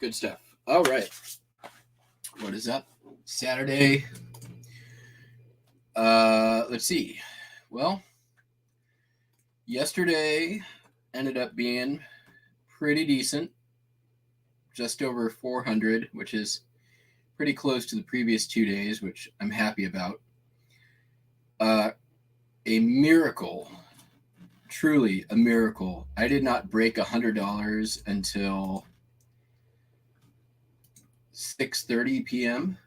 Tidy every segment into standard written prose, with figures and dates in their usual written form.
Good stuff. All right. What is up? Saturday. Let's see. Well, yesterday ended up being pretty decent. Just over 400, which is pretty close to the previous 2 days, which I'm happy about. A miracle. Truly a miracle. I did not break $100 until 6:30 p.m.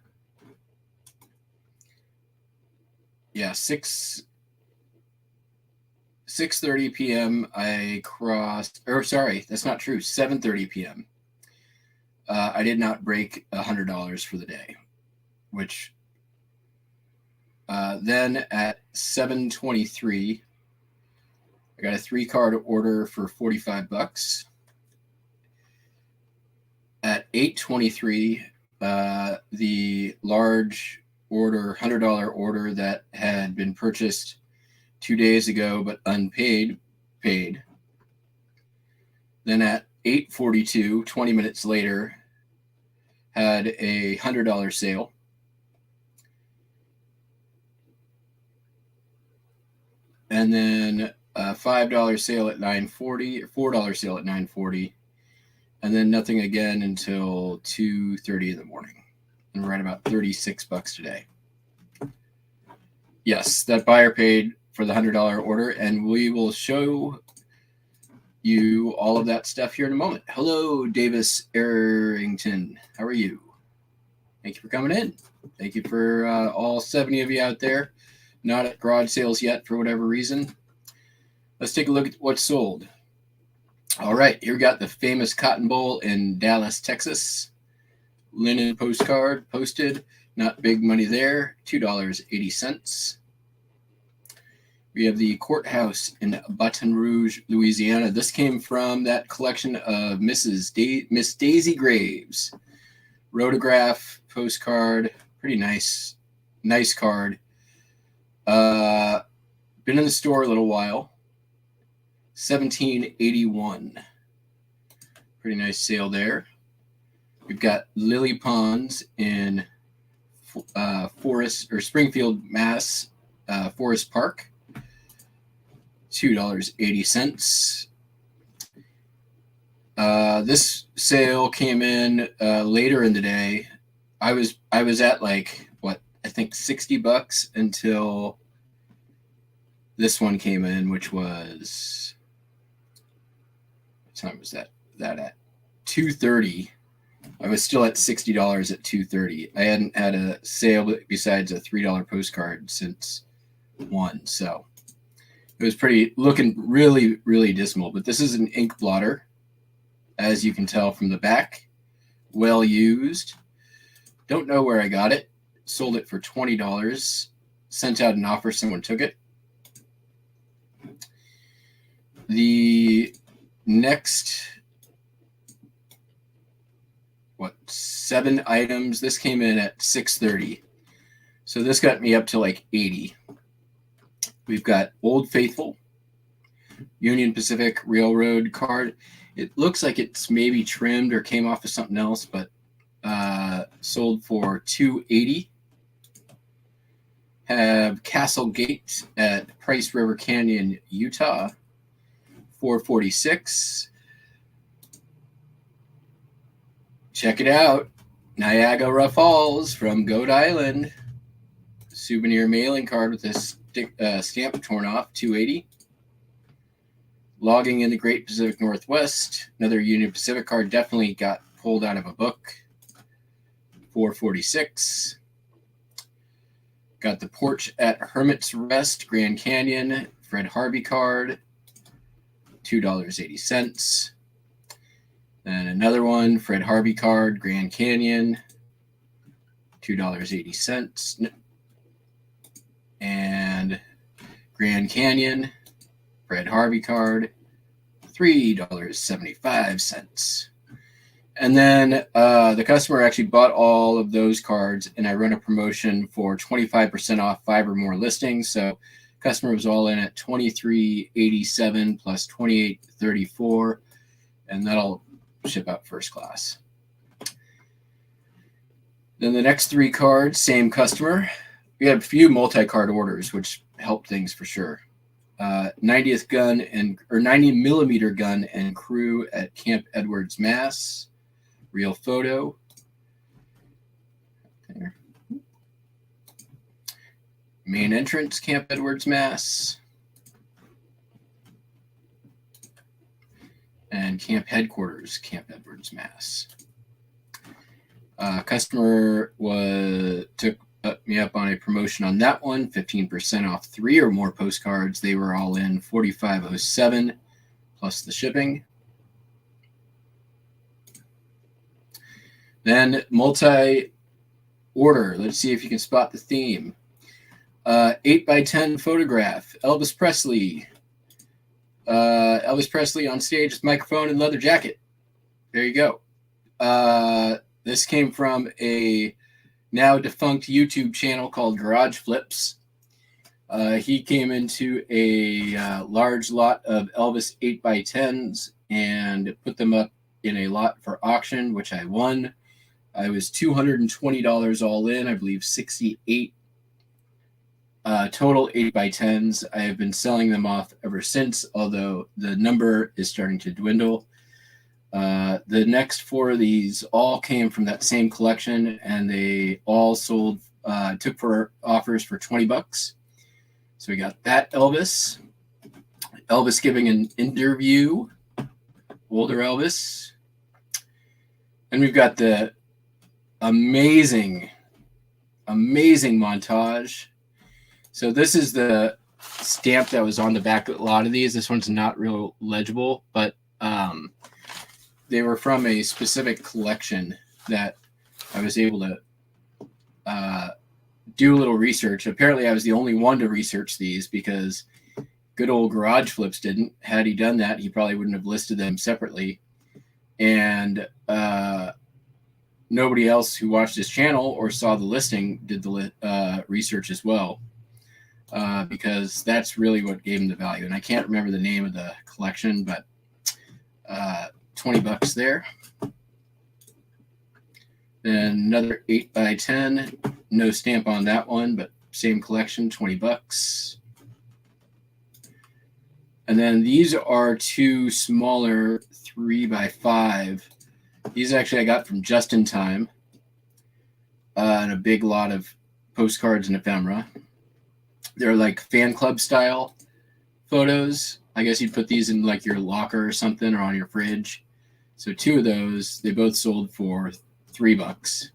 Yeah, 6:30 p.m. I crossed, or sorry, that's not true. 7:30 p.m. I did not break $100 for the day, which then at 7:23, I got a 3-card order for $45. At 8:23, the large order, $100 order that had been purchased 2 days ago but unpaid, paid. Then at 8:42, 20 minutes later, had a $100 sale. And then a $5 sale at 9:40, or $4 sale at 9:40. And then nothing again until 2:30 in the morning. And we're at about $36 today. Yes, that buyer paid for the $100 order, and we will show you all of that stuff here in a moment. Hello, Davis Arrington. How are you? Thank you for coming in. Thank you for all 70 of you out there. Not at garage sales yet for whatever reason. Let's take a look at what's sold. All right, here we got the famous Cotton Bowl in Dallas, Texas. Linen postcard posted. Not big money there. $2.80. We have the courthouse in Baton Rouge, Louisiana. This came from that collection of Miss Daisy Graves. Rotograph postcard. Pretty nice card. Been in the store a little while. $17.81. Pretty nice sale there. We've got Lily Ponds in Springfield, Mass. Forest Park. $2.80. This sale came in later in the day. I was at I think $60 until this one came in, which was, what time was that? That at 2:30. I was still at $60 at 2:30. I hadn't had a sale besides a $3 postcard since 1. So it was looking really, really dismal. But this is an ink blotter, as you can tell from the back. Well used. Don't know where I got it. Sold it for $20. Sent out an offer. Someone took it. The next 7 items. This came in at 6:30. So this got me up to like 80. We've got Old Faithful, Union Pacific Railroad card. It looks like it's maybe trimmed or came off of something else, but sold for $2.80. Have Castle Gate at Price River Canyon, Utah, $4.46. Check it out. Niagara Falls from Goat Island. Souvenir mailing card with this stamp torn off, $2.80. Logging in the Great Pacific Northwest. Another Union Pacific card, definitely got pulled out of a book. $4.46. Got the Porch at Hermit's Rest, Grand Canyon, Fred Harvey card, $2.80. And another one, Fred Harvey card, Grand Canyon, $2.80. And Grand Canyon, Fred Harvey card, $3.75. And then the customer actually bought all of those cards, and I run a promotion for 25% off 5 or more listings. So customer was all in at $23.87 plus $28.34. and that'll ship out first class. Then the next 3 cards, same customer. We had a few multi-card orders, which helped things for sure. 90th gun or 90 millimeter gun and crew at Camp Edwards, Mass. Real photo. There. Main entrance, Camp Edwards, Mass. And camp headquarters, Camp Edwards, Mass. Customer took me up on a promotion on that one, 15% off 3 or more postcards. They were all in $45.07 plus the shipping. Then multi-order. Let's see if you can spot the theme. 8x10 photograph. Elvis Presley. Elvis Presley on stage with microphone and leather jacket. There you go. This came from a now defunct YouTube channel called Garage Flips. He came into a large lot of Elvis 8x10s and put them up in a lot for auction, which I won. I was $220 all in, I believe 68 total 8x10s. I have been selling them off ever since, although the number is starting to dwindle. The next 4 of these all came from that same collection, and they all sold, took for offers for $20. So we got that Elvis giving an interview, older Elvis. And we've got the amazing montage. So this is the stamp that was on the back of a lot of these. This one's not real legible, but they were from a specific collection that I was able to do a little research. Apparently, I was the only one to research these because good old Garage Flips didn't. Had he done that, he probably wouldn't have listed them separately. And nobody else who watched this channel or saw the listing did the research as well, because that's really what gave him the value. And I can't remember the name of the collection, but $20 there. Then another 8x10, no stamp on that one, but same collection, $20. And then these are 2 smaller 3x5. These actually I got from Just in Time, and a big lot of postcards and ephemera. They're like fan club style photos. I guess you'd put these in like your locker or something, or on your fridge. So 2 of those, they both sold for $3.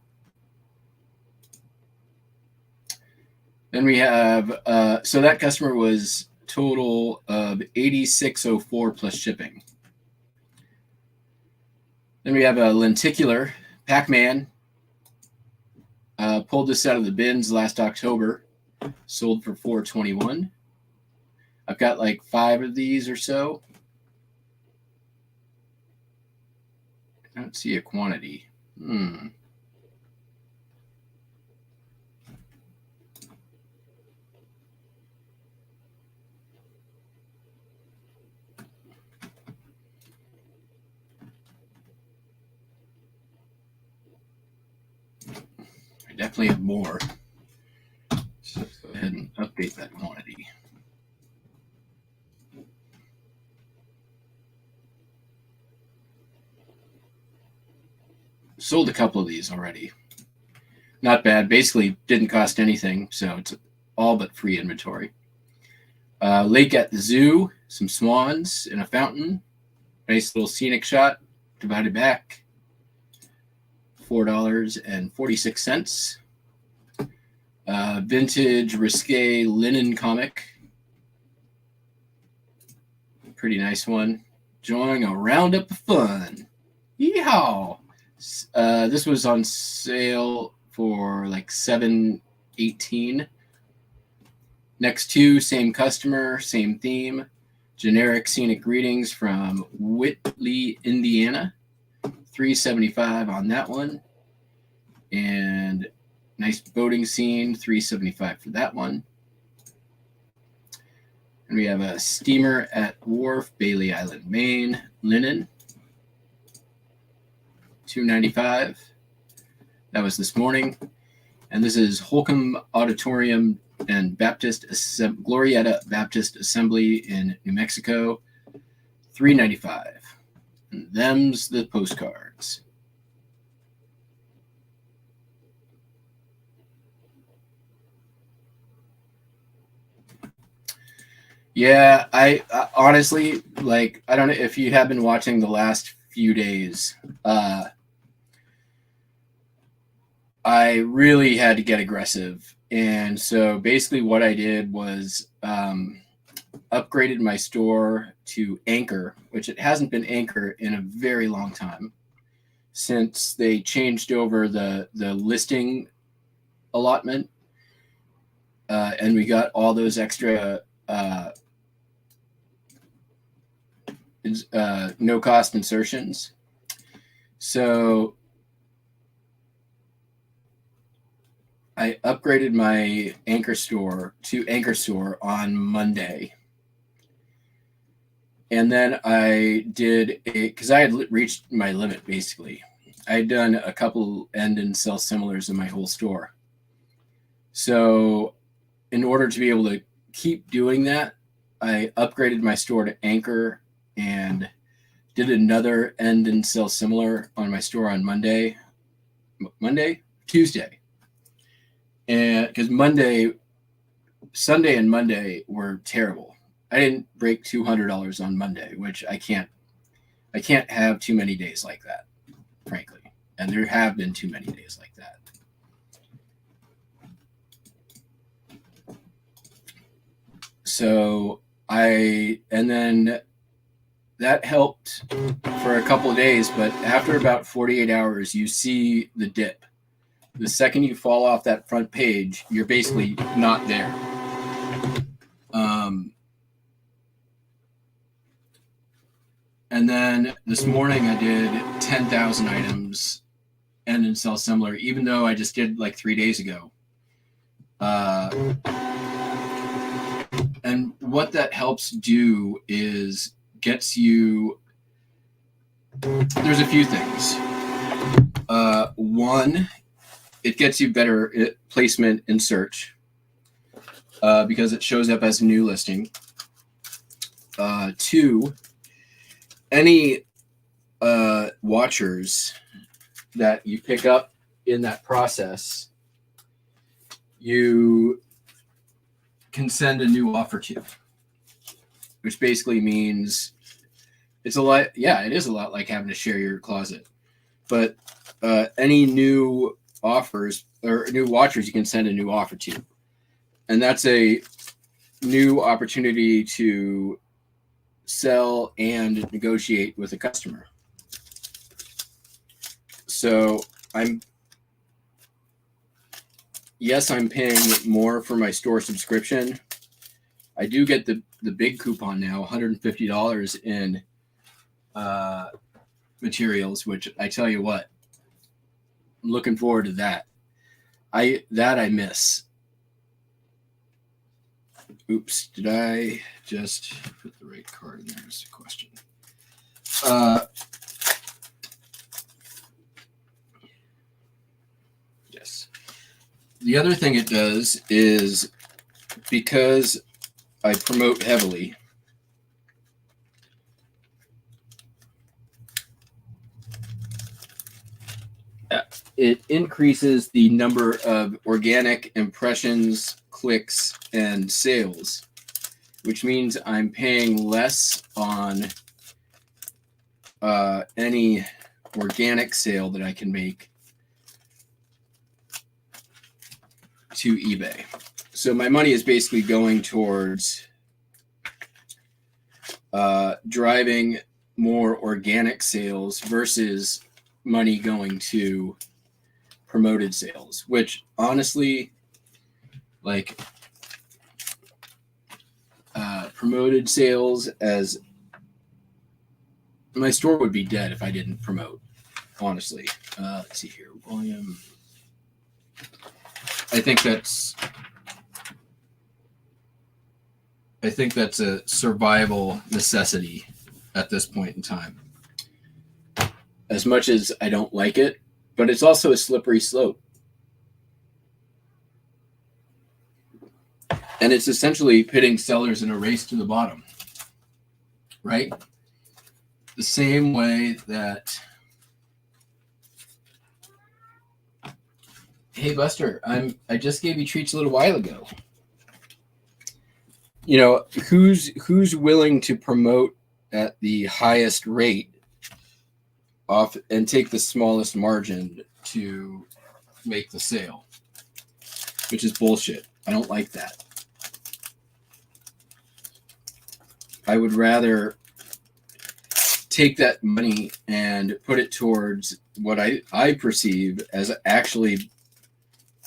Then we have, so that customer was total of $86.04 plus shipping. Then we have a lenticular Pac-Man. Pulled this out of the bins last October. Sold for $4.21. I've got like 5 of these or so. I don't see a quantity. I definitely have more. So let's go ahead and update that quantity. Sold a couple of these already. Not bad. Basically didn't cost anything, so it's all but free inventory. Lake at the zoo, some swans in a fountain. Nice little scenic shot. Divided back. $4.46. Vintage risque linen comic. Pretty nice one. Enjoying a roundup of fun. Yeehaw! This was on sale for like $7.18. Next 2, same customer, same theme. Generic scenic greetings from Whitley, Indiana. $3.75 on that one. And nice boating scene, $3.75 for that one. And we have a steamer at wharf, Bailey Island, Maine, linen. $2.95. That was this morning. And this is Holcomb Auditorium and Glorieta Baptist Assembly in New Mexico, $3.95. And them's the postcards. Yeah, I honestly, like, I don't know if you have been watching the last few days. I really had to get aggressive. And so basically what I did was upgraded my store to Anchor, which it hasn't been Anchor in a very long time since they changed over the listing allotment. And we got all those extra no cost insertions. So I upgraded my Anchor store to Anchor Store on Monday. And then I did because I had reached my limit basically. I had done a couple end and sell similars in my whole store. So in order to be able to keep doing that, I upgraded my store to Anchor and did another end and sell similar on my store on Tuesday. And because Sunday and Monday were terrible. I didn't break $200 on Monday, which I can't have too many days like that, frankly. And there have been too many days like that. So and then that helped for a couple of days, but after about 48 hours, you see the dip. The second you fall off that front page, you're basically not there. And then this morning I did 10,000 items and then sell similar, even though I just did like 3 days ago. And what that helps do is gets you, there's a few things. One, it gets you better placement in search because it shows up as a new listing. Two, any watchers that you pick up in that process, you can send a new offer to, which basically means it's a lot. Yeah, it is a lot like having to share your closet. But any new offers or new watchers, you can send a new offer to. And that's a new opportunity to sell and negotiate with a customer. So I'm paying more for my store subscription. I do get the big coupon now, $150 in materials, which I tell you what, I'm looking forward to that. I miss. Oops, did I just put the right card in there? Is the question. Yes. The other thing it does is because I promote heavily, it increases the number of organic impressions, clicks, and sales, which means I'm paying less on any organic sale that I can make to eBay. So my money is basically going towards driving more organic sales versus money going to promoted sales, which honestly, like promoted sales, as my store would be dead if I didn't promote, honestly. Let's see here, volume. I think that's a survival necessity at this point in time. as much as I don't like it, but it's also a slippery slope. And it's essentially pitting sellers in a race to the bottom, right? The same way that, hey Buster, I just gave you treats a little while ago. You know, who's willing to promote at the highest rate off and take the smallest margin to make the sale, which is bullshit. I don't like that. I would rather take that money and put it towards what I perceive as actually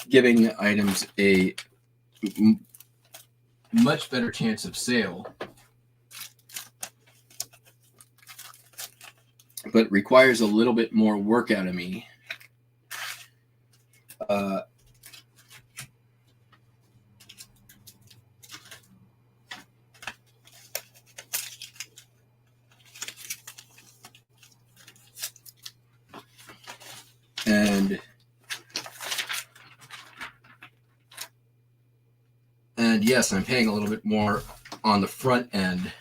giving items a much better chance of sale, but requires a little bit more work out of me. And yes, I'm paying a little bit more on the front end,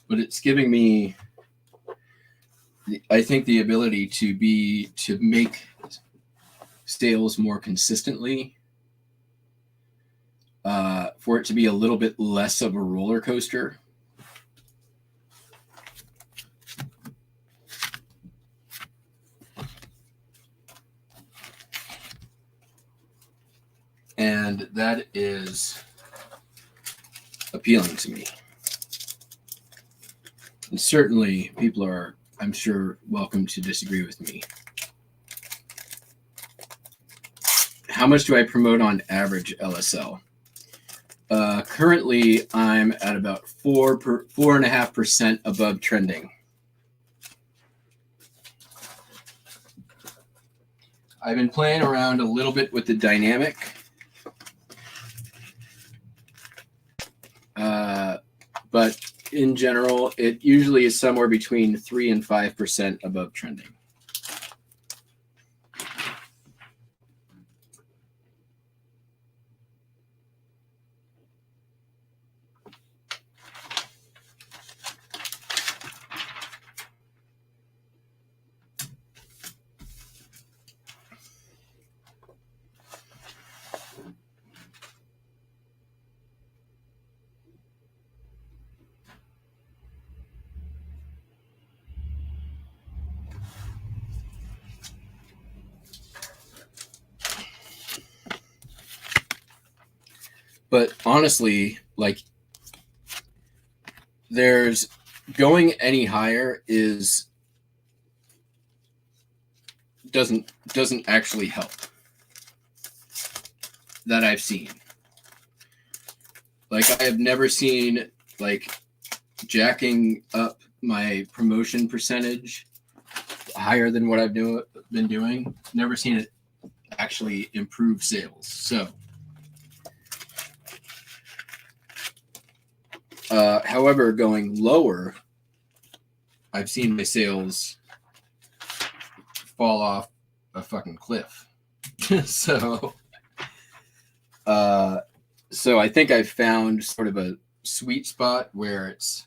but it's giving me, I think, the ability to make sales more consistently, for it to be a little bit less of a roller coaster. And that is appealing to me. And certainly people are, I'm sure, welcome to disagree with me. How much do I promote on average LSL? Currently, I'm at about 4.5% above trending. I've been playing around a little bit with the dynamic. But in general, it usually is somewhere between 3 and 5% above trending. But honestly, like, there's going any higher doesn't actually help, that I've seen. Like, I have never seen, like, jacking up my promotion percentage higher than what I've been doing. Never seen it actually improve sales. So however, going lower, I've seen my sales fall off a fucking cliff. So I think I've found sort of a sweet spot where it's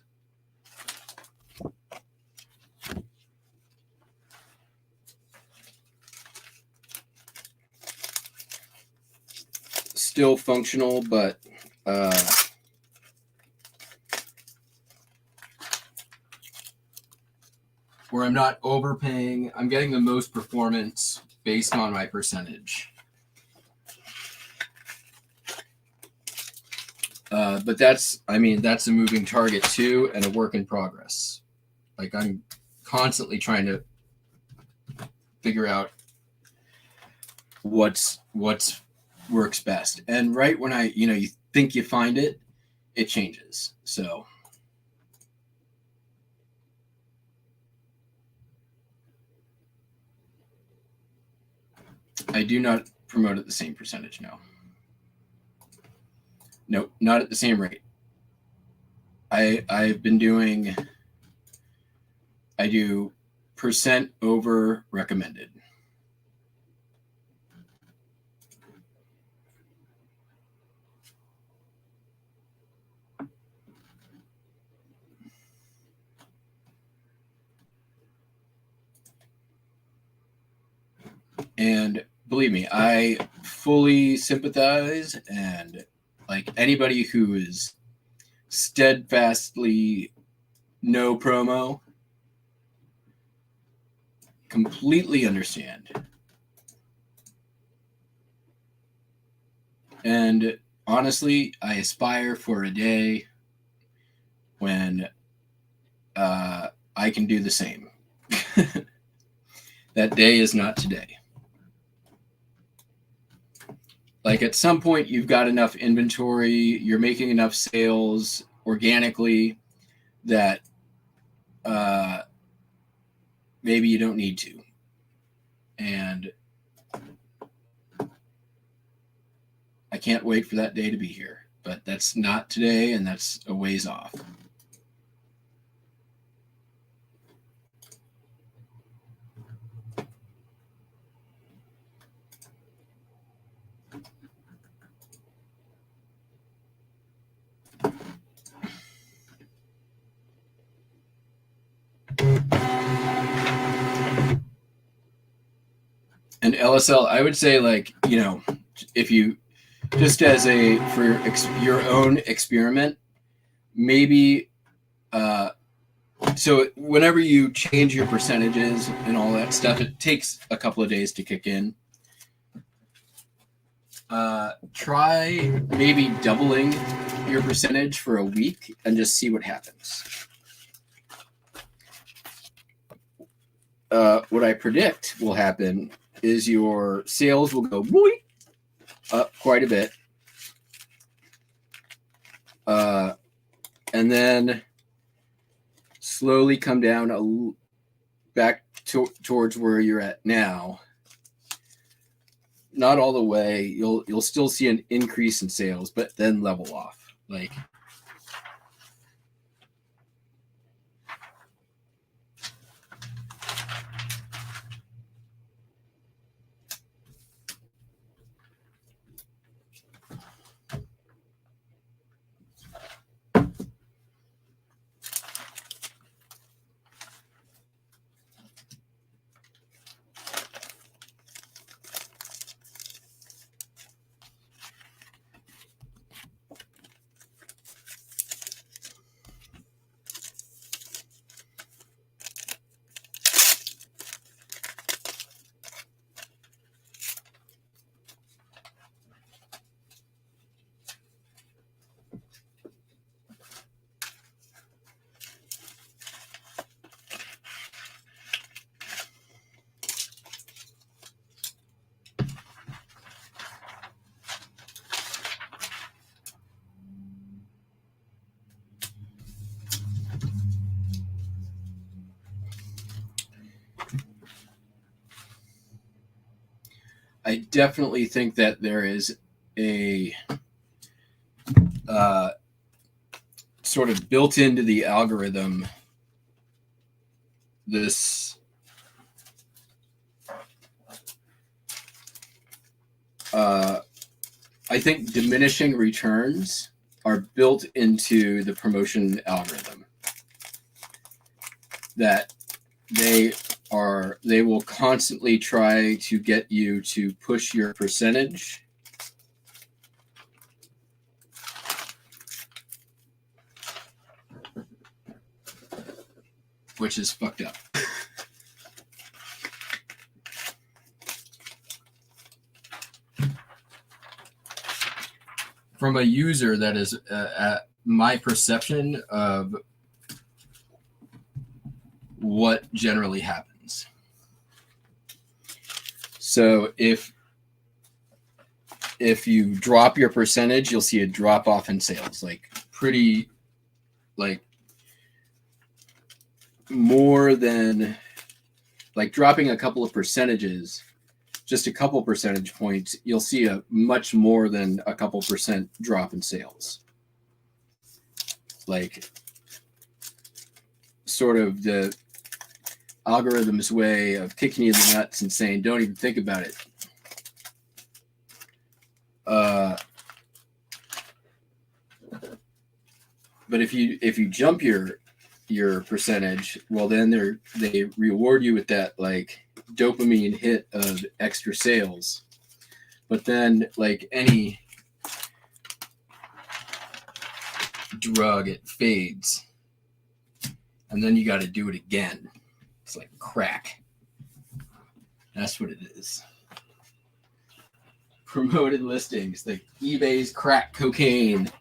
still functional, but where I'm not overpaying. I'm getting the most performance based on my percentage. But that's a moving target too, and a work in progress. Like, I'm constantly trying to figure out what's works best. And right when you think you find it, it changes. So I do not promote at the same percentage now. Nope, not at the same rate. I've been doing, I do percent over recommended. And believe me, I fully sympathize, and like anybody who is steadfastly no promo, completely understand. And honestly, I aspire for a day when I can do the same. That day is not today. Like at some point, you've got enough inventory, you're making enough sales organically that maybe you don't need to. And I can't wait for that day to be here. But that's not today, and that's a ways off. And LSL, I would say, like, you know, if you just as a for your own experiment, maybe so whenever you change your percentages and all that stuff, it takes a couple of days to kick in. Try maybe doubling your percentage for a week and just see what happens. What I predict will happen is your sales will go up quite a bit. And then slowly come down back towards where you're at now. Not all the way. You'll still see an increase in sales, but then level off. Like, I definitely think that there is a sort of built into the algorithm this I think diminishing returns are built into the promotion algorithm, that they will constantly try to get you to push your percentage which is fucked up. From a user, that is my perception of what generally happens. So if you drop your percentage, you'll see a drop off in sales, like pretty, like more than, like dropping a couple of percentages, just a couple percentage points, you'll see a much more than a couple percent drop in sales. Like sort of the algorithm's way of kicking you in the nuts and saying, don't even think about it. But if you jump your percentage, well, then they reward you with that like dopamine hit of extra sales. But then, like any drug, it fades, and then you got to do it again. It's like crack. That's what it is. Promoted listings, like eBay's crack cocaine.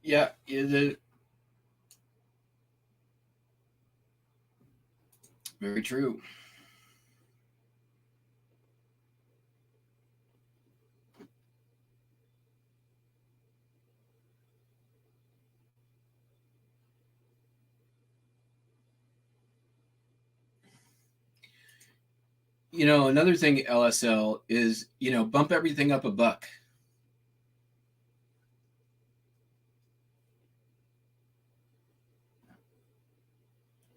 Yeah, very true. You know, another thing, LSL, is, you know, bump everything up $1.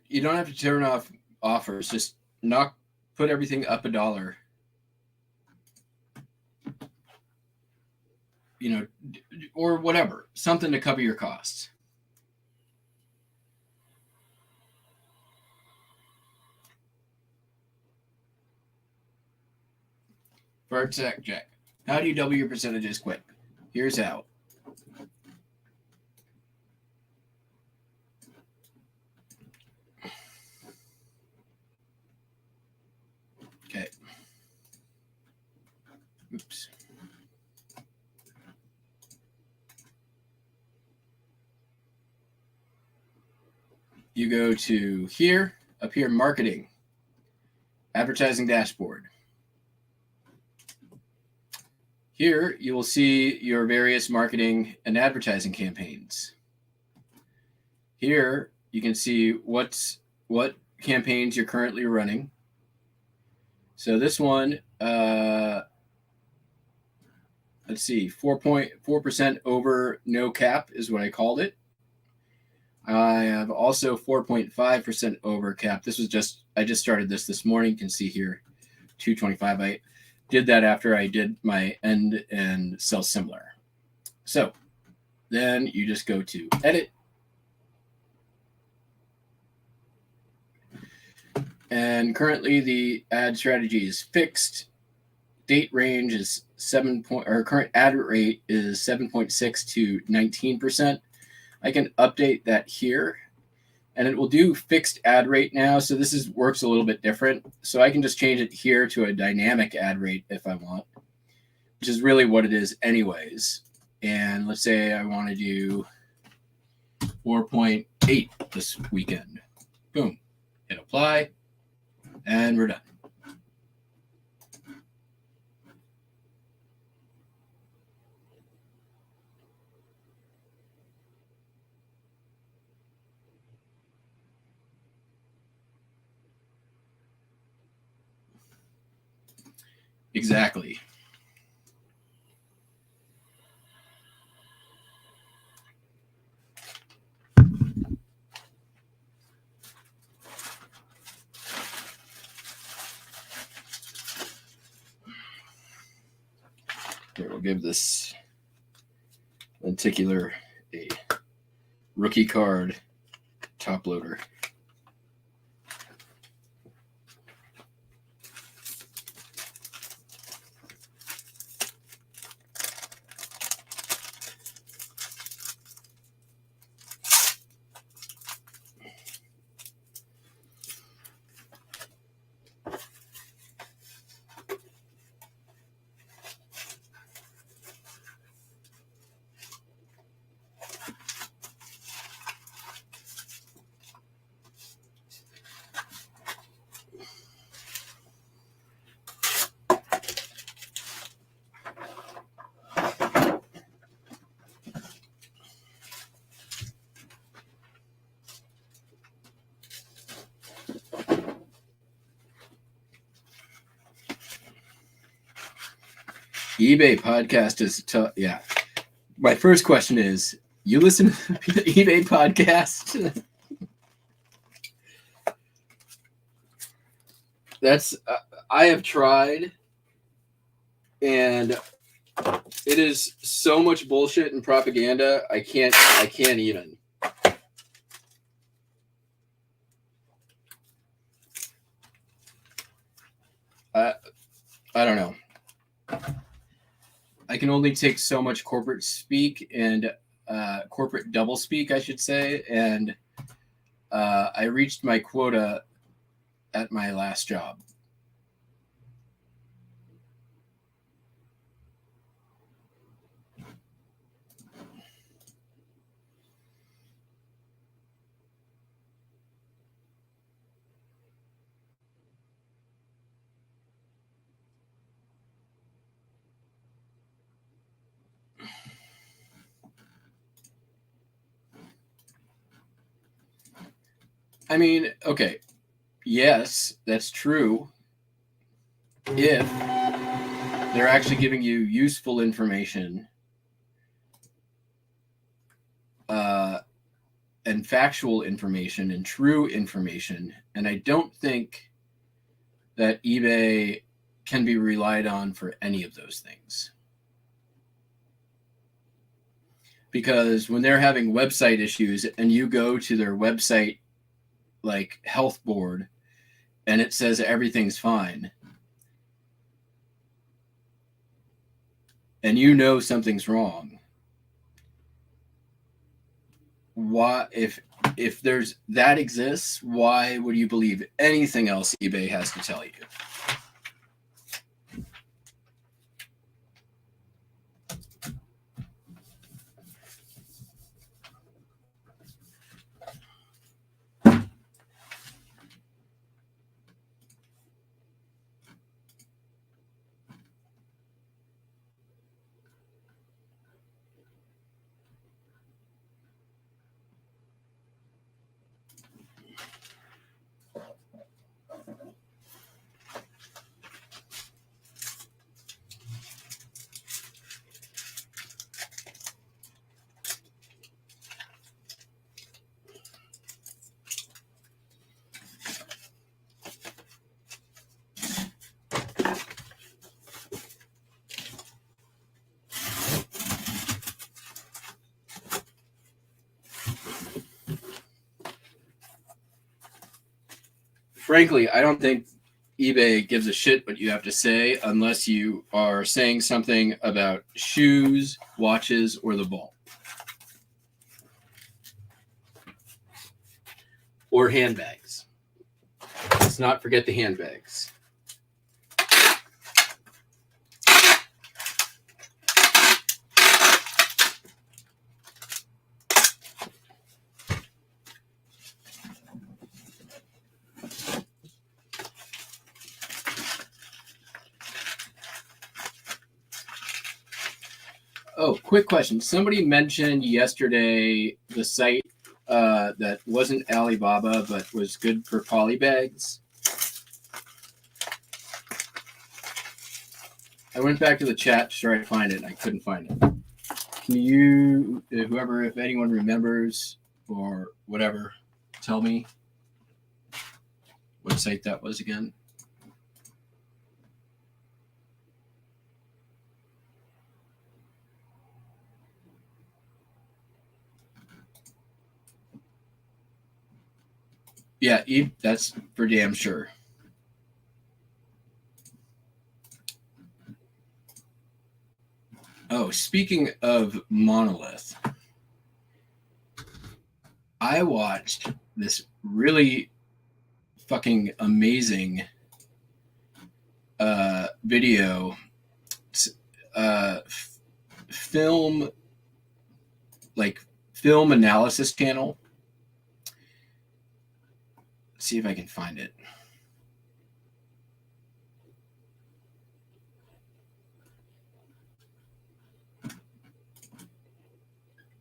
You don't have to turn off offers. Just put everything up $1. You know, or whatever, something to cover your costs. Bert Jack, how do you double your percentages quick? Here's how. Okay. Oops. You go to here, up here, marketing, advertising dashboard. Here, you will see your various marketing and advertising campaigns. Here, you can see what campaigns you're currently running. So this one, let's see, 4.4% over no cap is what I called it. I have also 4.5% over cap. I just started this morning. You can see here, 225. I did that after I did my end and sell similar. So then you just go to edit. And currently the ad strategy is fixed. Date range is current ad rate is 7.6 to 19%. I can update that here, and it will do fixed ad rate now. So this works a little bit different. So I can just change it here to a dynamic ad rate if I want, which is really what it is anyways. And let's say I want to do 4.8 this weekend. Boom. Hit apply, and we're done. Exactly. Here, we'll give this lenticular a rookie card top loader. eBay podcast is tough. Yeah. My first question is, you listen to the eBay podcast? That's I have tried, and it is so much bullshit and propaganda. I can't even. I don't know. I can only take so much corporate speak and corporate double speak, I should say, and I reached my quota at my last job. I mean, okay, yes, that's true. If they're actually giving you useful information and factual information and true information, and I don't think that eBay can be relied on for any of those things. Because when they're having website issues and you go to their website like health board and it says everything's fine, and you know something's wrong, why, if there's that exists, why would you believe anything else eBay has to tell you? Frankly, I don't think eBay gives a shit what you have to say unless you are saying something about shoes, watches, or the vault. Or handbags. Let's not forget the handbags. Oh, quick question. Somebody mentioned yesterday the site that wasn't Alibaba but was good for polybags. I went back to the chat to try to find it, and I couldn't find it. Can you, whoever, if anyone remembers or whatever, tell me what site that was again? Yeah, that's for damn sure. Oh, speaking of Monolith, I watched this really fucking amazing video, film analysis channel. Let's see if I can find it.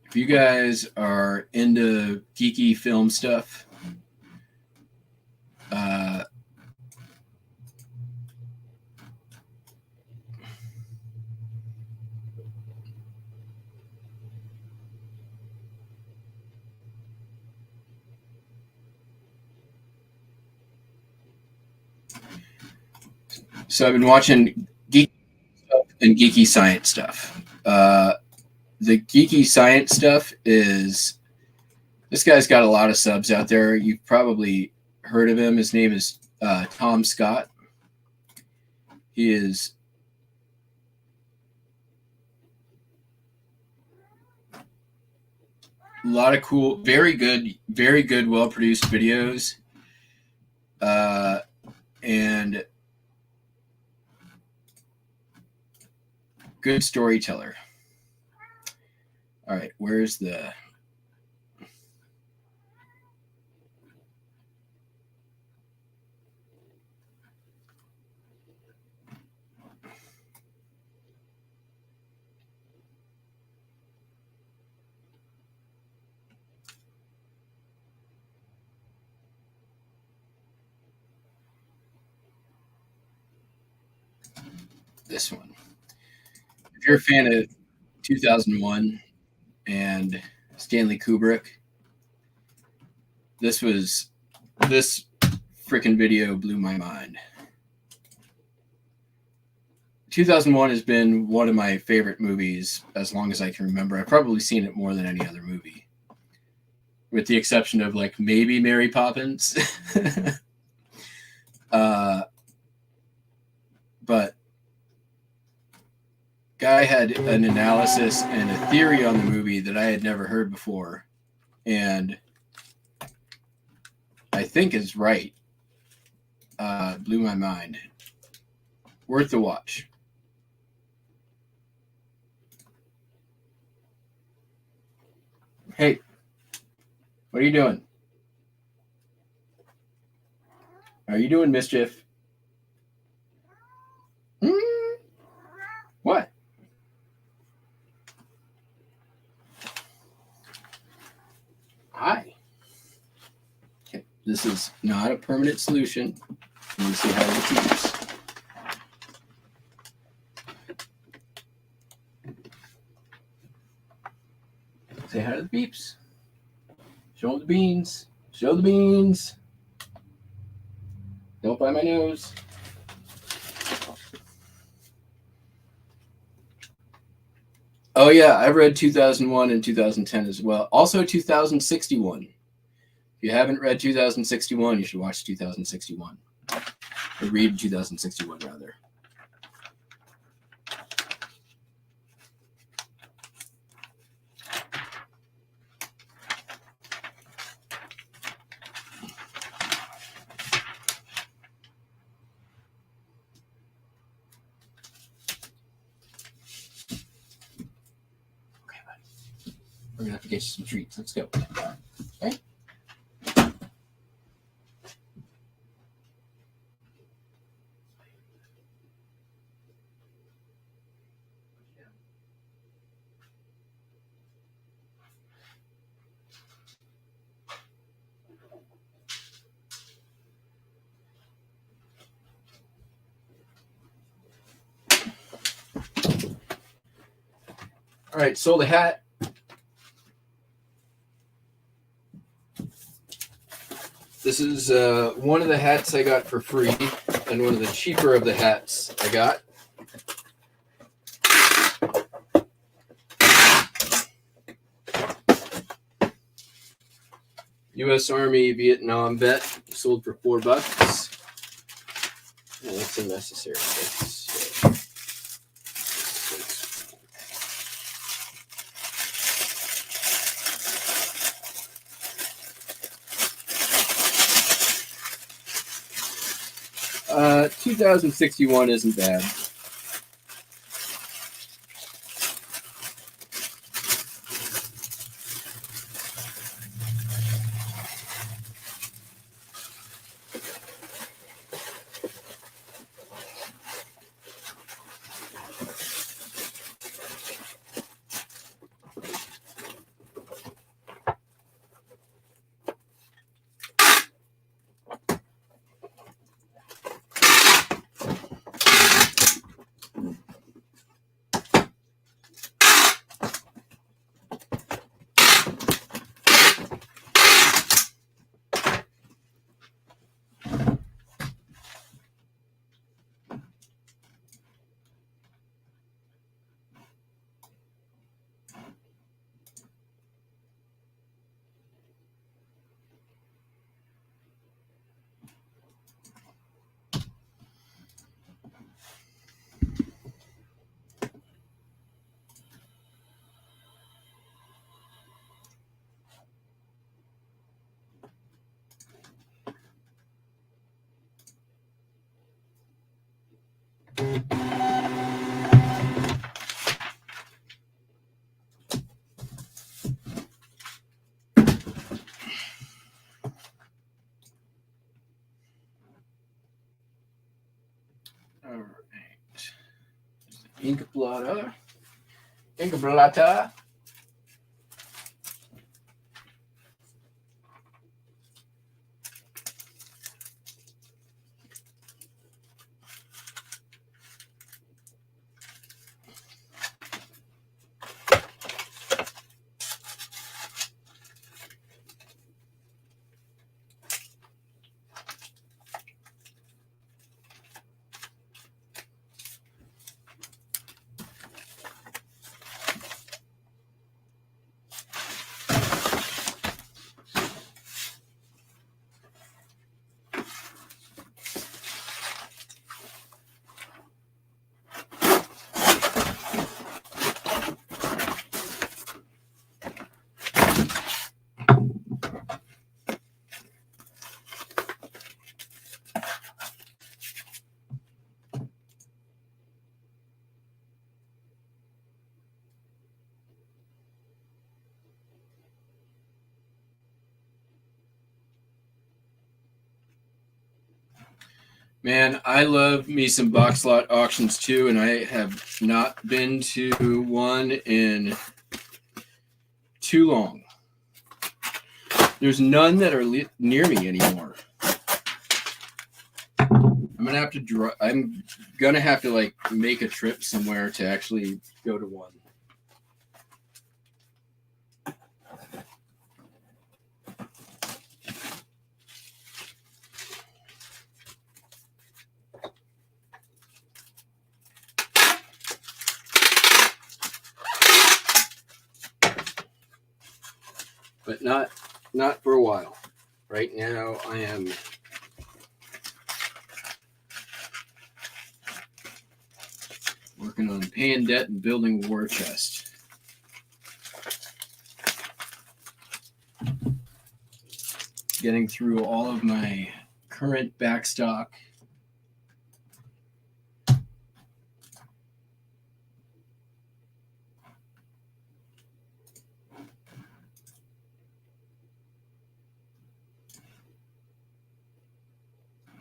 If you guys are into geeky film stuff, So I've been watching geeky stuff and geeky science stuff. The geeky science stuff is, this guy's got a lot of subs out there. You've probably heard of him. His name is Tom Scott. He is a lot of cool, very good, well-produced videos. And good storyteller. All right, where's the... this one. If you're a fan of 2001 and Stanley Kubrick, this freaking video blew my mind. 2001 has been one of my favorite movies as long as I can remember. I've probably seen it more than any other movie, with the exception of like maybe Mary Poppins. But guy had an analysis and a theory on the movie that I had never heard before, and I think is right. Blew my mind. Worth the watch. Hey, what are you doing? Are you doing mischief? What? Hi. Okay, this is not a permanent solution. Let me see how it keeps. Say hi to the beeps. Show them the beans. Show the beans. Don't bite my nose. Oh yeah, I've read 2001 and 2010 as well. Also 2061. If you haven't read 2061, you should watch 2061. Or read 2061 rather. We're gonna have to get you some treats. Let's go. Okay. All right, sold a hat. This is one of the hats I got for free, and one of the cheaper of the hats I got. U.S. Army Vietnam vet, sold for $4. Yeah, that's unnecessary. That's 2061 isn't bad. All right. Ink blotter. Ink blotter. Man, I love me some box lot auctions too, and I have not been to one in too long. There's none that are near me anymore. I'm gonna have to like make a trip somewhere to actually go to one. But not for a while. Right now I am working on paying debt and building a war chest. Getting through all of my current backstock.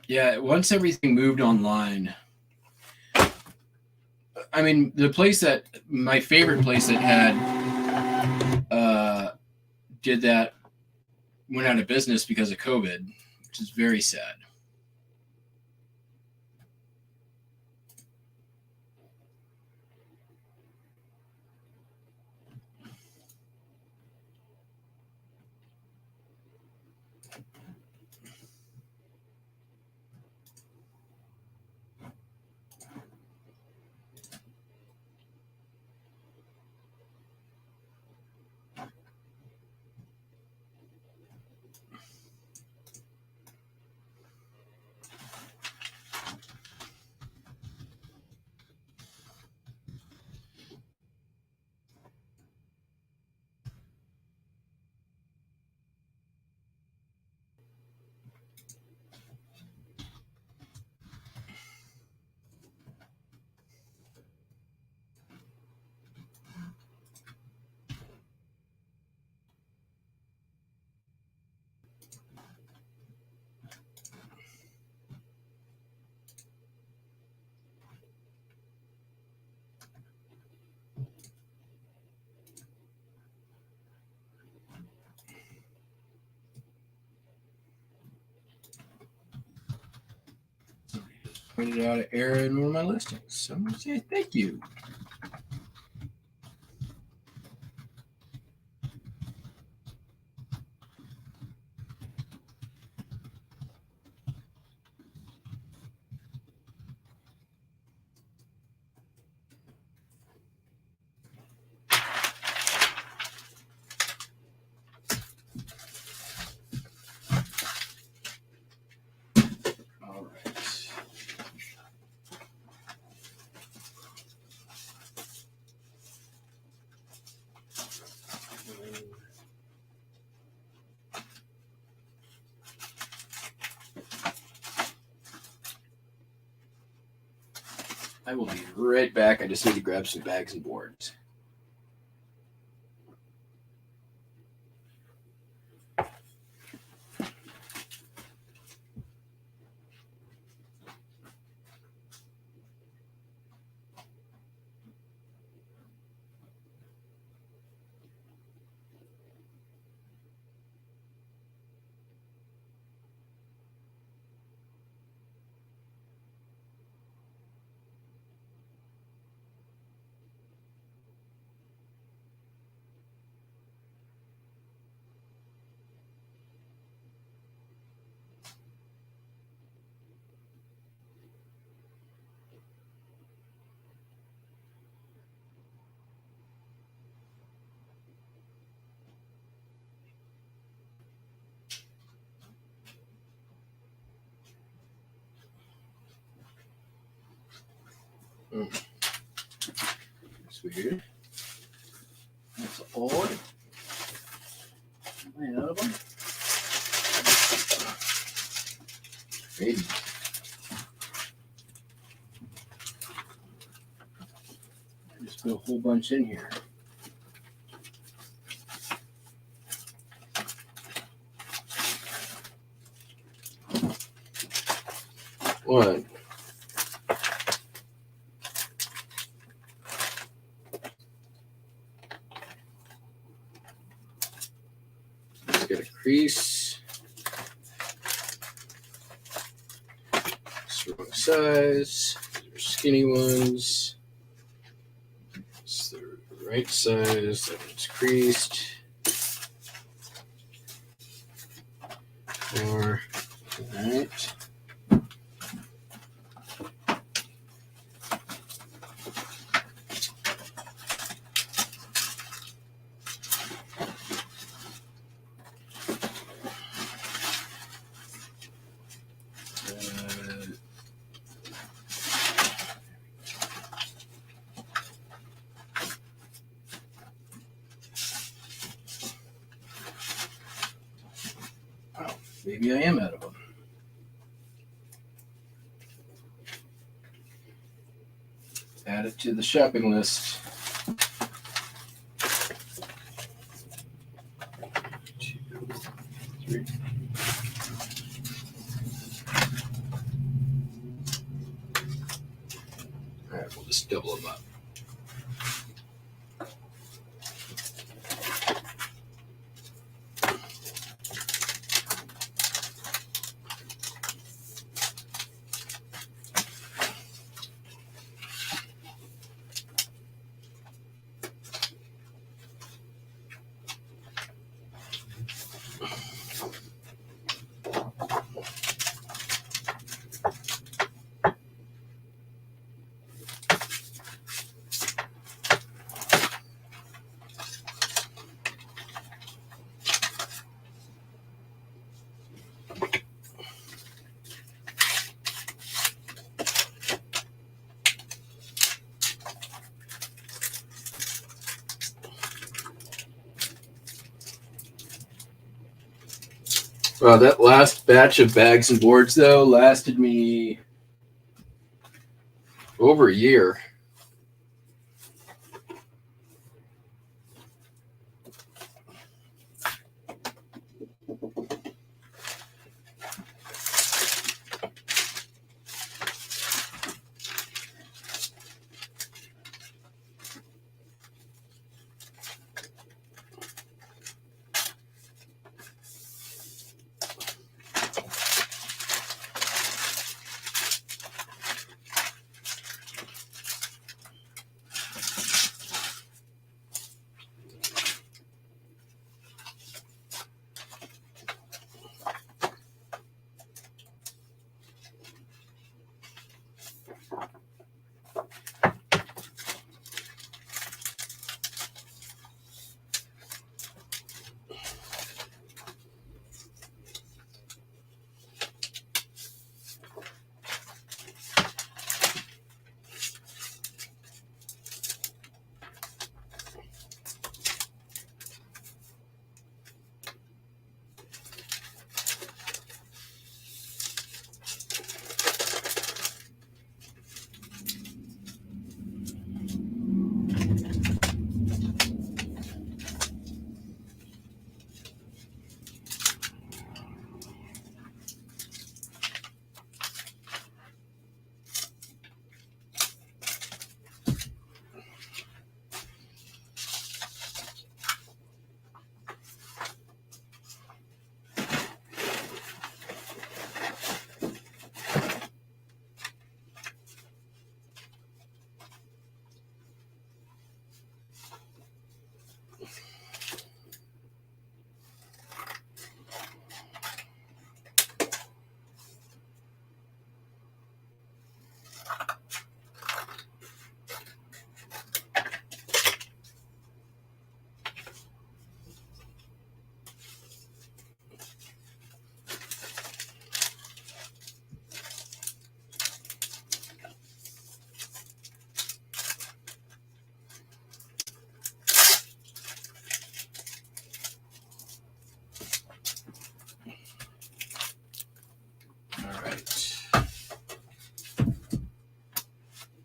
Yeah, once everything moved online, I mean, my favorite place that had did that went out of business because of COVID, which is very sad. Pointed out an error in one of my listings. So I'm going to say thank you. All right. I will be right back. I just need to grab some bags and boards. That's weird. That's odd. Am I out of them? Maybe. I just put a whole bunch in here. One. Let's get a crease. It's the wrong size. These are skinny ones. It's the right size. That one's creased. 4. All right. Maybe I am out of them. Add it to the shopping list. 2, 3. All right, we'll just double them up. Well, that last batch of bags and boards, though, lasted me over a year.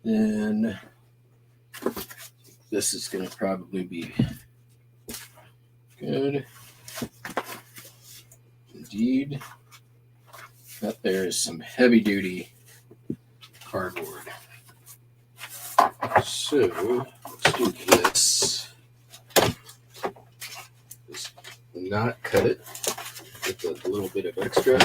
Then this is going to probably be good. Indeed. That there is some heavy duty cardboard. So let's do this. Just not cut it with a little bit of extra.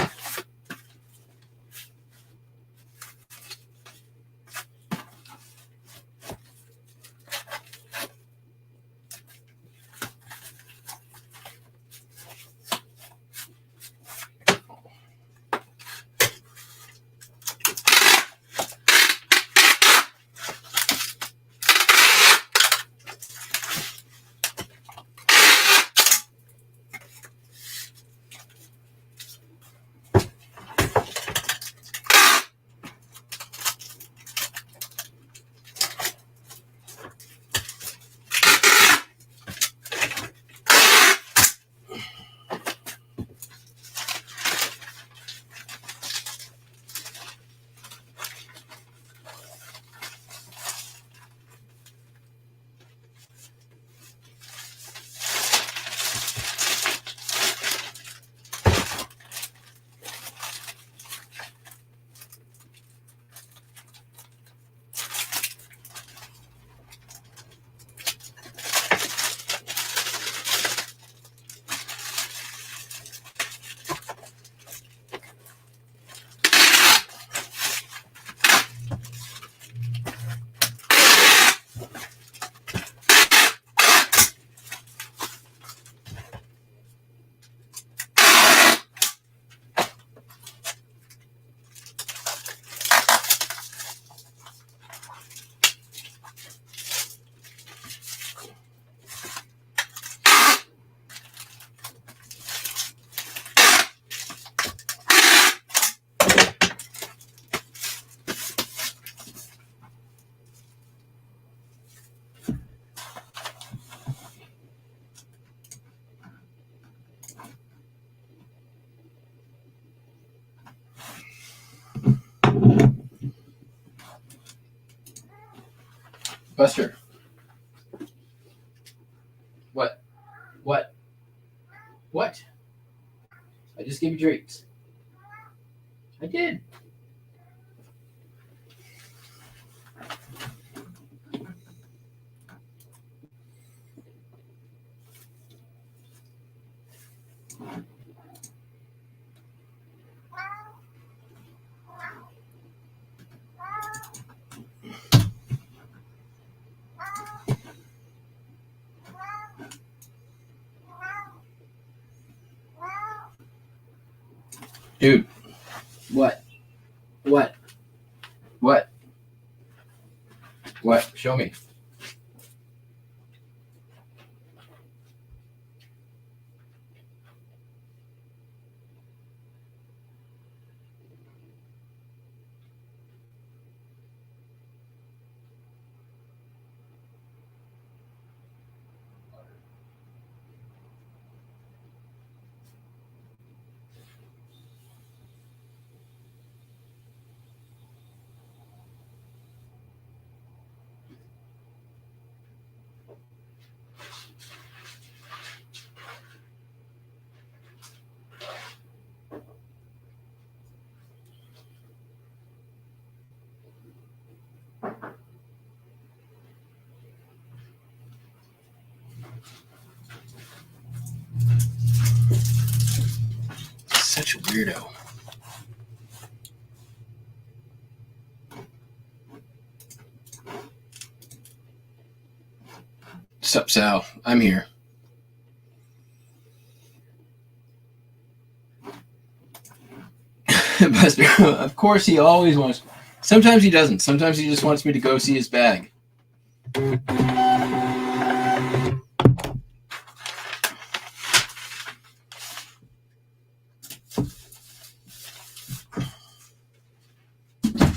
Buster. What? What? What? I just gave you treats. I did. Dude. What? What? What? What? Show me. Such a weirdo. Sup, Sal? I'm here. Buster, of course he always wants. Sometimes he doesn't. Sometimes he just wants me to go see his bag.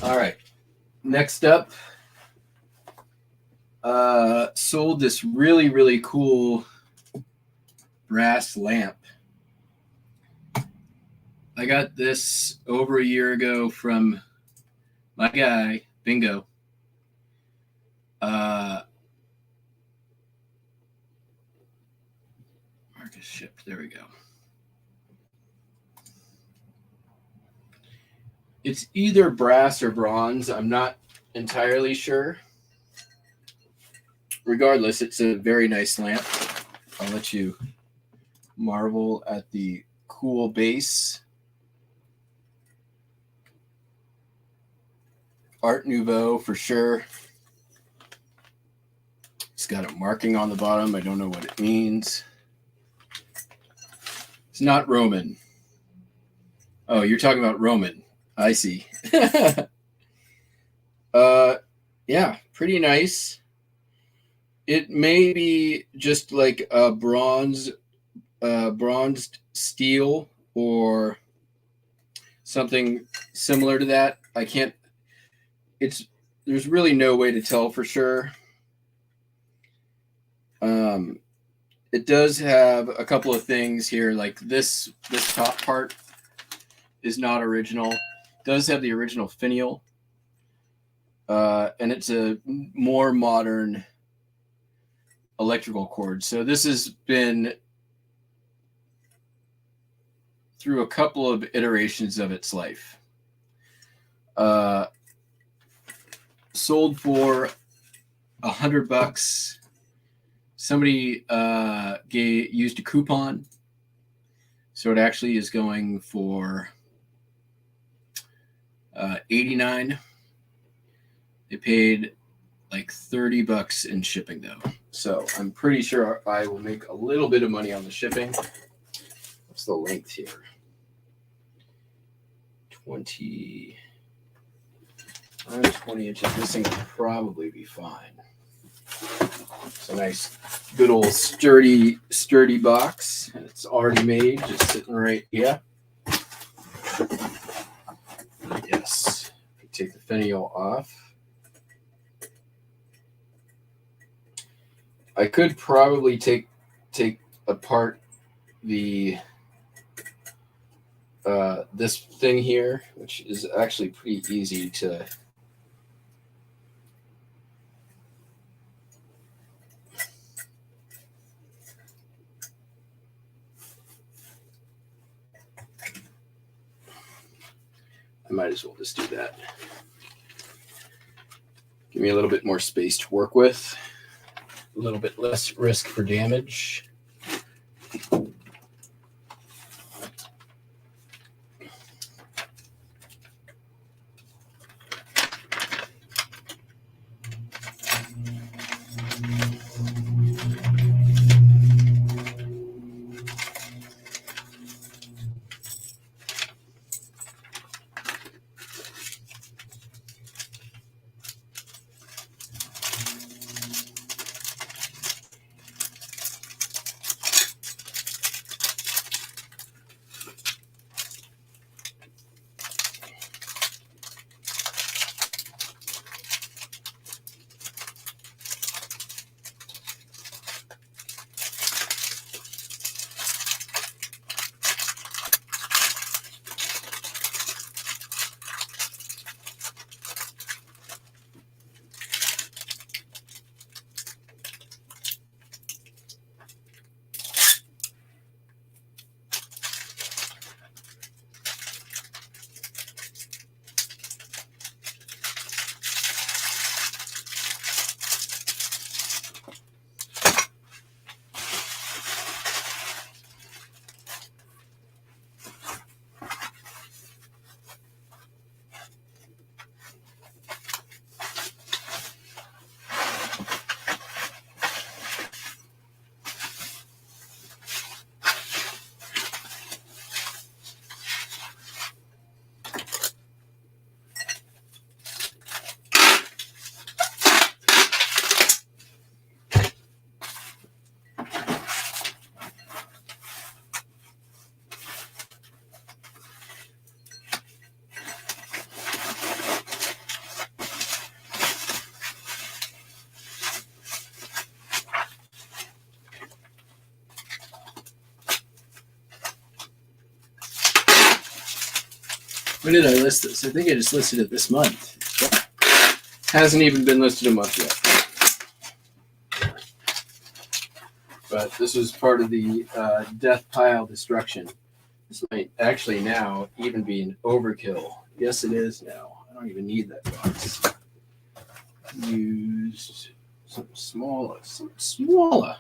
All right. Next up, sold this really, really cool brass lamp. I got this over a year ago from my guy, Bingo. Mark is shipped. There we go. It's either brass or bronze. I'm not entirely sure. Regardless, it's a very nice lamp. I'll let you marvel at the cool base. Art Nouveau for sure. It's got a marking on the bottom. I don't know what it means. It's not Roman. Oh, you're talking about Roman. I see. Yeah, pretty nice. It may be just like a bronzed steel or something similar to that. I can't. There's really no way to tell for sure. It does have a couple of things here, like this top part is not original. It does have the original finial, and it's a more modern electrical cord. So this has been through a couple of iterations of its life. Sold for $100. Somebody used a coupon, so it actually is going for $89. They paid like $30 in shipping though, so I'm pretty sure I will make a little bit of money on the shipping. What's the length here? 20 inches. This thing will probably be fine. It's a nice, good old sturdy box, and it's already made, just sitting right here. Yes, take the finial off. I could probably take apart the this thing here, which is actually pretty easy to. I might as well just do that. Give me a little bit more space to work with, a little bit less risk for damage. When did I list this? I think I just listed it this month. Yeah. Hasn't even been listed a month yet. but this was part of the death pile destruction. This might actually now even be an overkill. Yes, it is now. I don't even need that box. Used something smaller. Something smaller.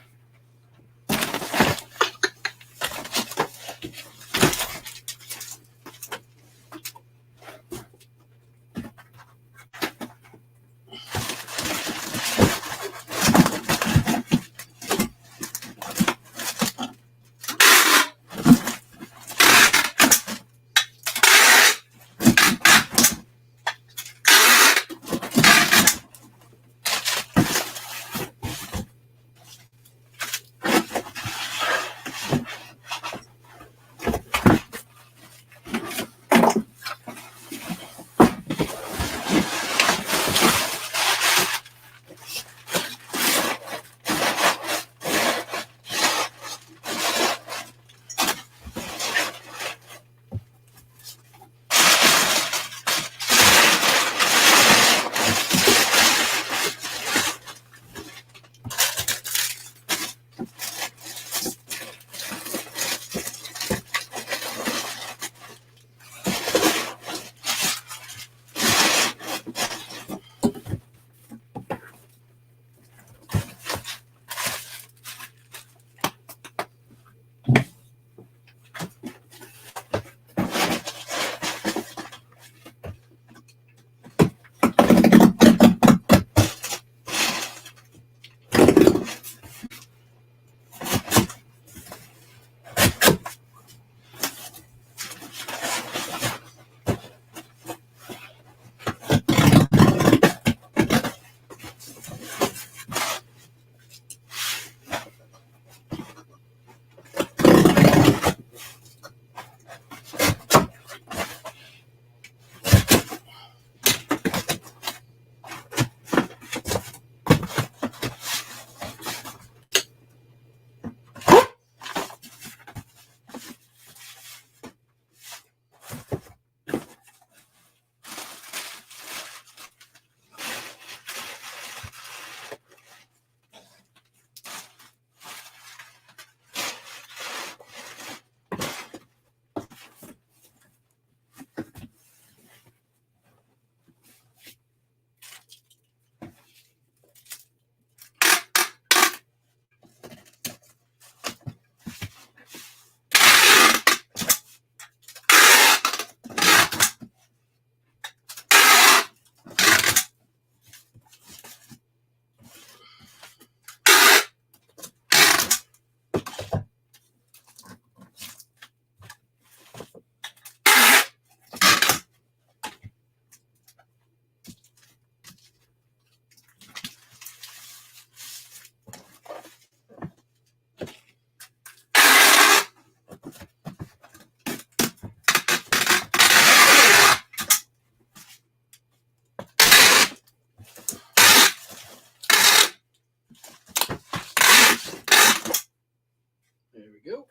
There we go.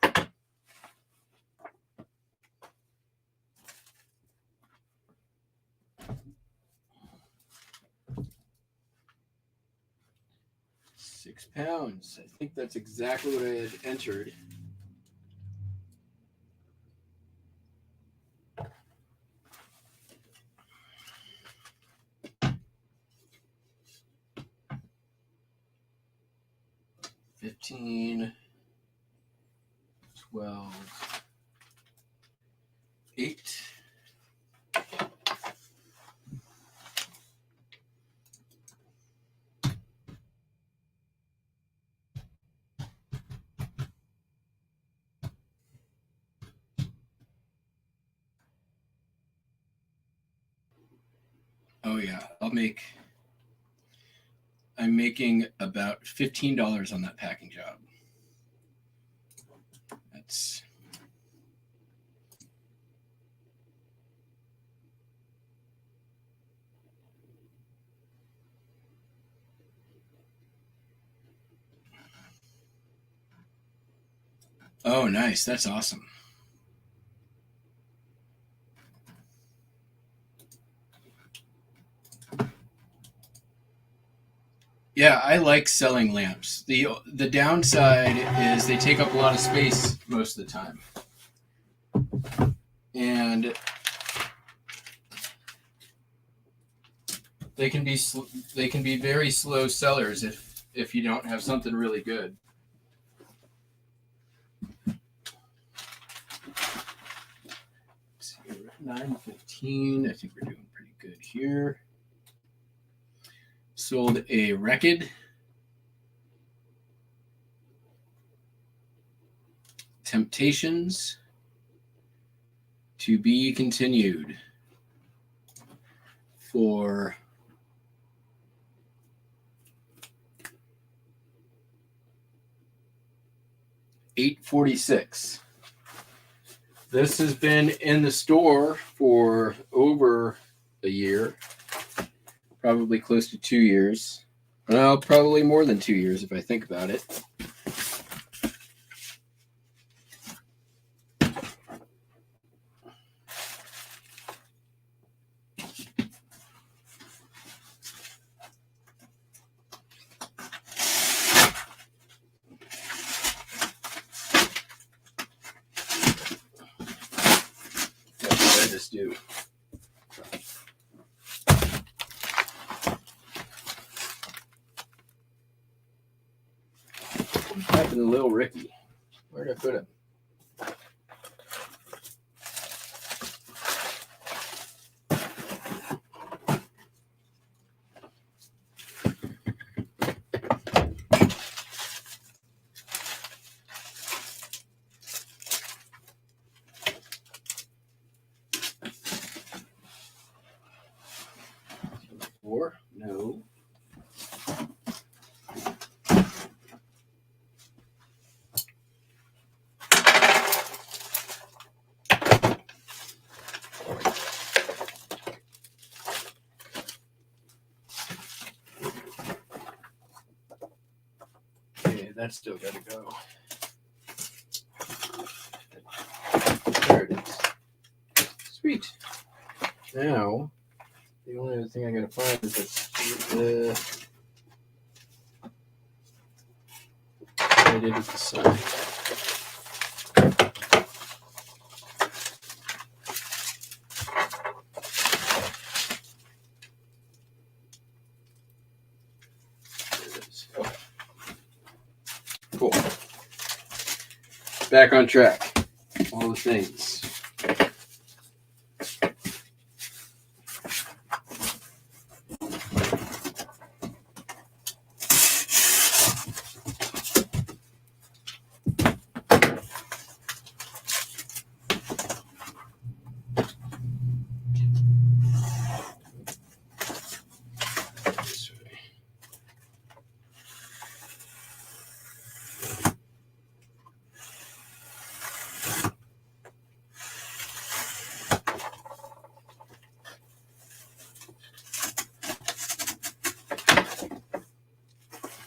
£6. I think that's exactly what I had entered. $15, $12, $8. Oh yeah, I'm making about $15 on that packing job. That's oh nice. That's awesome. Yeah, I like selling lamps. The downside is they take up a lot of space most of the time. And they can be very slow sellers if you don't have something really good. Let's see, 9:15. I think we're doing pretty good here. Sold a record. Temptations to be continued for $8.46. This has been in the store for over a year, probably close to 2 years. Well, probably more than 2 years if I think about it. Do. What happened to Lil Ricky? Where did I put him? Or no. Okay, that's still got to go. There it is. Sweet. Now, the only other thing I got to find is what I did with the side. Cool. Back on track. All the things.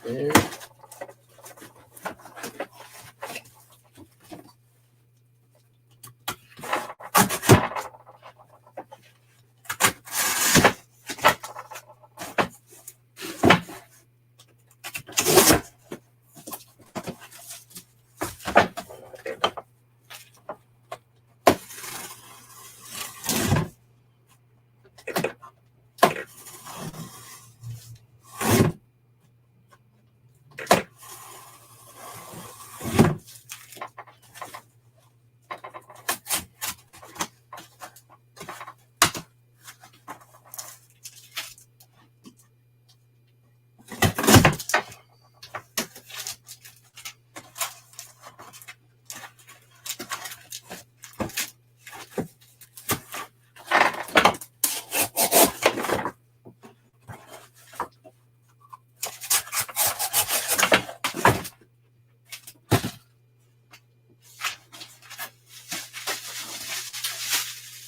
There.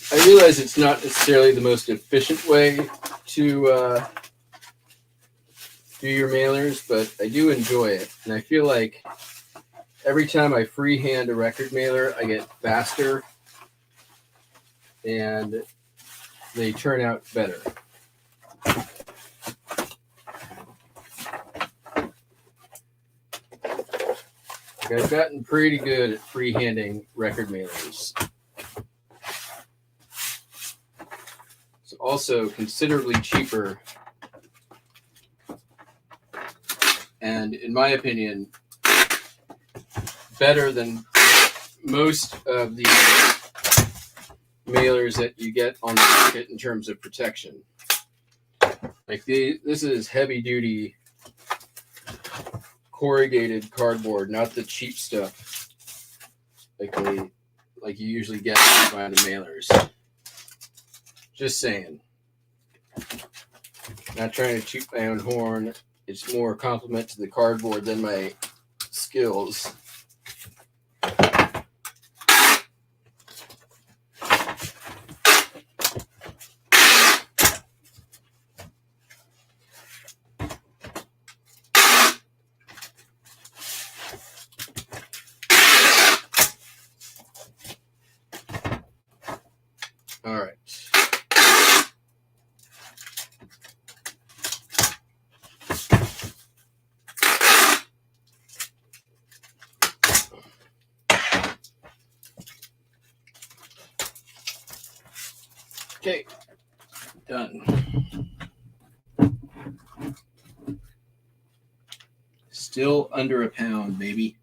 I realize it's not necessarily the most efficient way to do your mailers, but I do enjoy it. And I feel like every time I freehand a record mailer, I get faster and they turn out better. I've gotten pretty good at freehanding record mailers. It's also considerably cheaper, and in my opinion, better than most of the mailers that you get on the market in terms of protection. Like this is heavy duty corrugated cardboard, not the cheap stuff like you usually get by the mailers. Just saying. Not trying to toot my own horn. It's more a compliment to the cardboard than my skills. All right. Okay, done. Still under a pound, baby.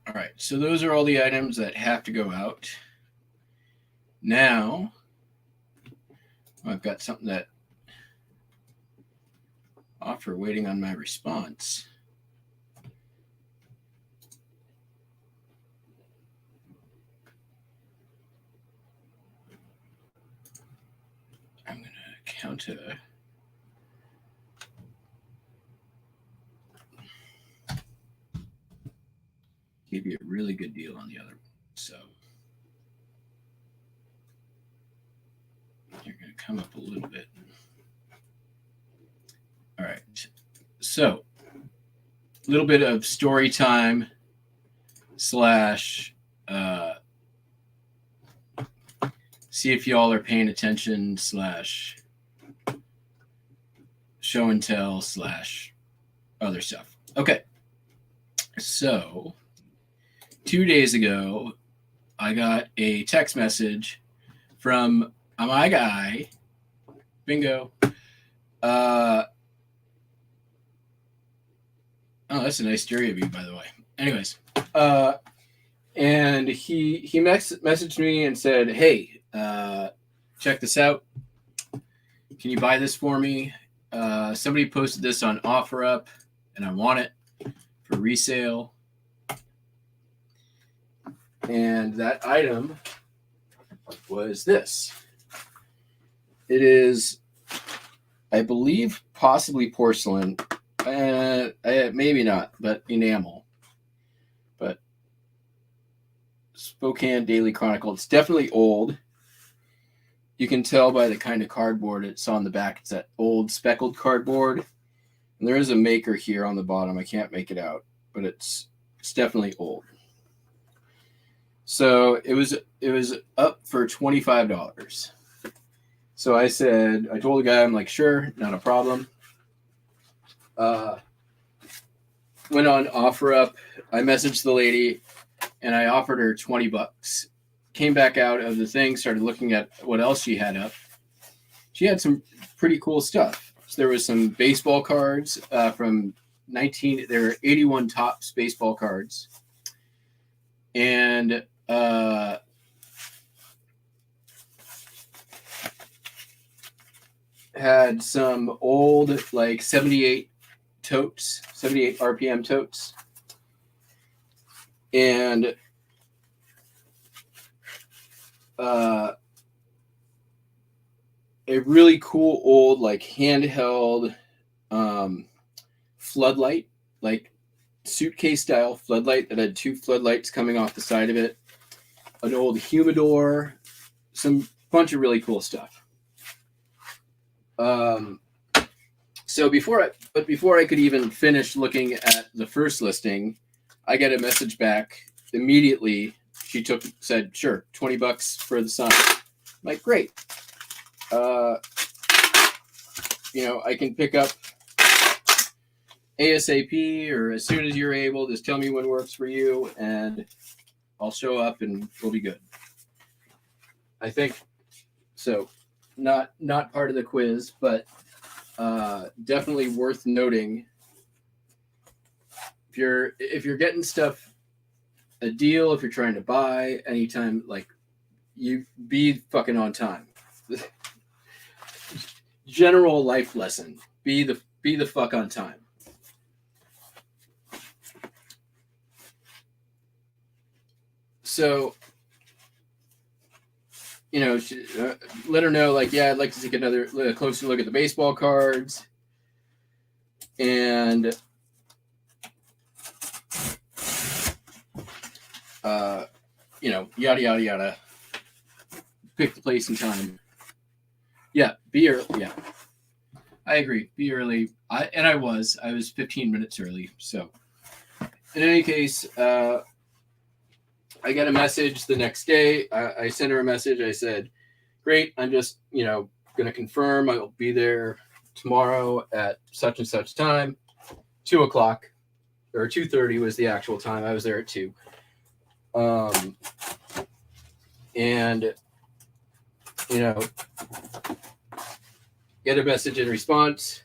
All right, so those are all the items that have to go out. Now, I've got something that offer waiting on my response. I'm going to counter. Give you a really good deal on the other one. So you're going to come up a little bit. All right. So a little bit of story time / see if y'all are paying attention / show and tell / other stuff. Okay. So 2 days ago, I got a text message from my guy, Bingo. Oh, that's a nice stereo view, by the way. Anyways, and he messaged me and said, "Hey, check this out. Can you buy this for me? Somebody posted this on OfferUp, and I want it for resale." And that item was this. It is, I believe, possibly porcelain. Maybe not, but enamel. But Spokane Daily Chronicle. It's definitely old. You can tell by the kind of cardboard it's on the back. It's that old speckled cardboard. And there is a maker here on the bottom. I can't make it out, but it's definitely old. So it was up for $25. So I told the guy, I'm like, sure, not a problem. Went on OfferUp. I messaged the lady. and I offered her $20. Came back out of the thing, started looking at what else she had up. She had some pretty cool stuff. So there was some baseball cards from there were 81 Topps baseball cards, and had some old like 78 RPM totes, and a really cool old like handheld floodlight, like suitcase style floodlight that had 2 floodlights coming off the side of it, an old humidor, some bunch of really cool stuff. So before I could even finish looking at the first listing, I got a message back immediately. She said, sure, $20 for the sign. I'm like, great. I can pick up ASAP or as soon as you're able. Just tell me when works for you, and I'll show up and we'll be good. I think so. Not part of the quiz, but definitely worth noting. If you're getting stuff a deal, if you're trying to buy anytime, like, you be fucking on time. General life lesson: be the fuck on time. So, let her know, like, yeah, I'd like to take another closer look at the baseball cards, and yada yada yada. Pick the place and time. Yeah, be early. Yeah, I agree. Be early. I was 15 minutes early. So, in any case, I got a message the next day. I sent her a message. I said, great, I'm just, going to confirm I'll be there tomorrow at such and such time, 2:00 or 2:30 was the actual time. I was there at 2. And, get a message in response.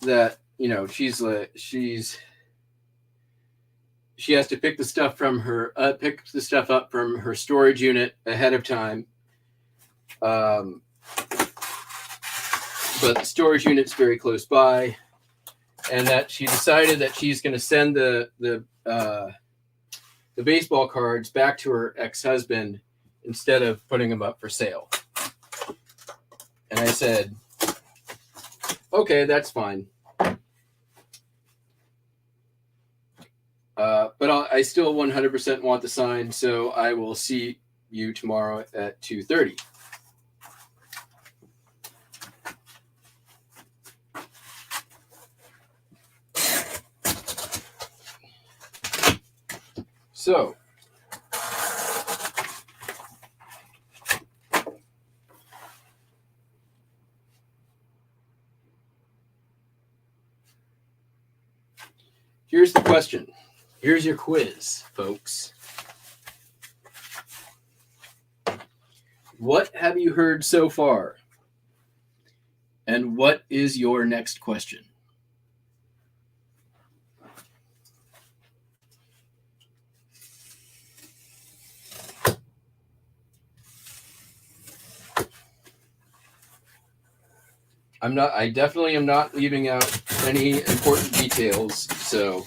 That she has to pick the stuff up from her storage unit ahead of time, but the storage unit's very close by, and that she decided that she's going to send the baseball cards back to her ex-husband instead of putting them up for sale. And I said, okay, that's fine. But I still 100% want the sign, so I will see you tomorrow at 2:30. So, here's the question. Here's your quiz, folks. What have you heard so far? And what is your next question? I definitely am not leaving out any important details. So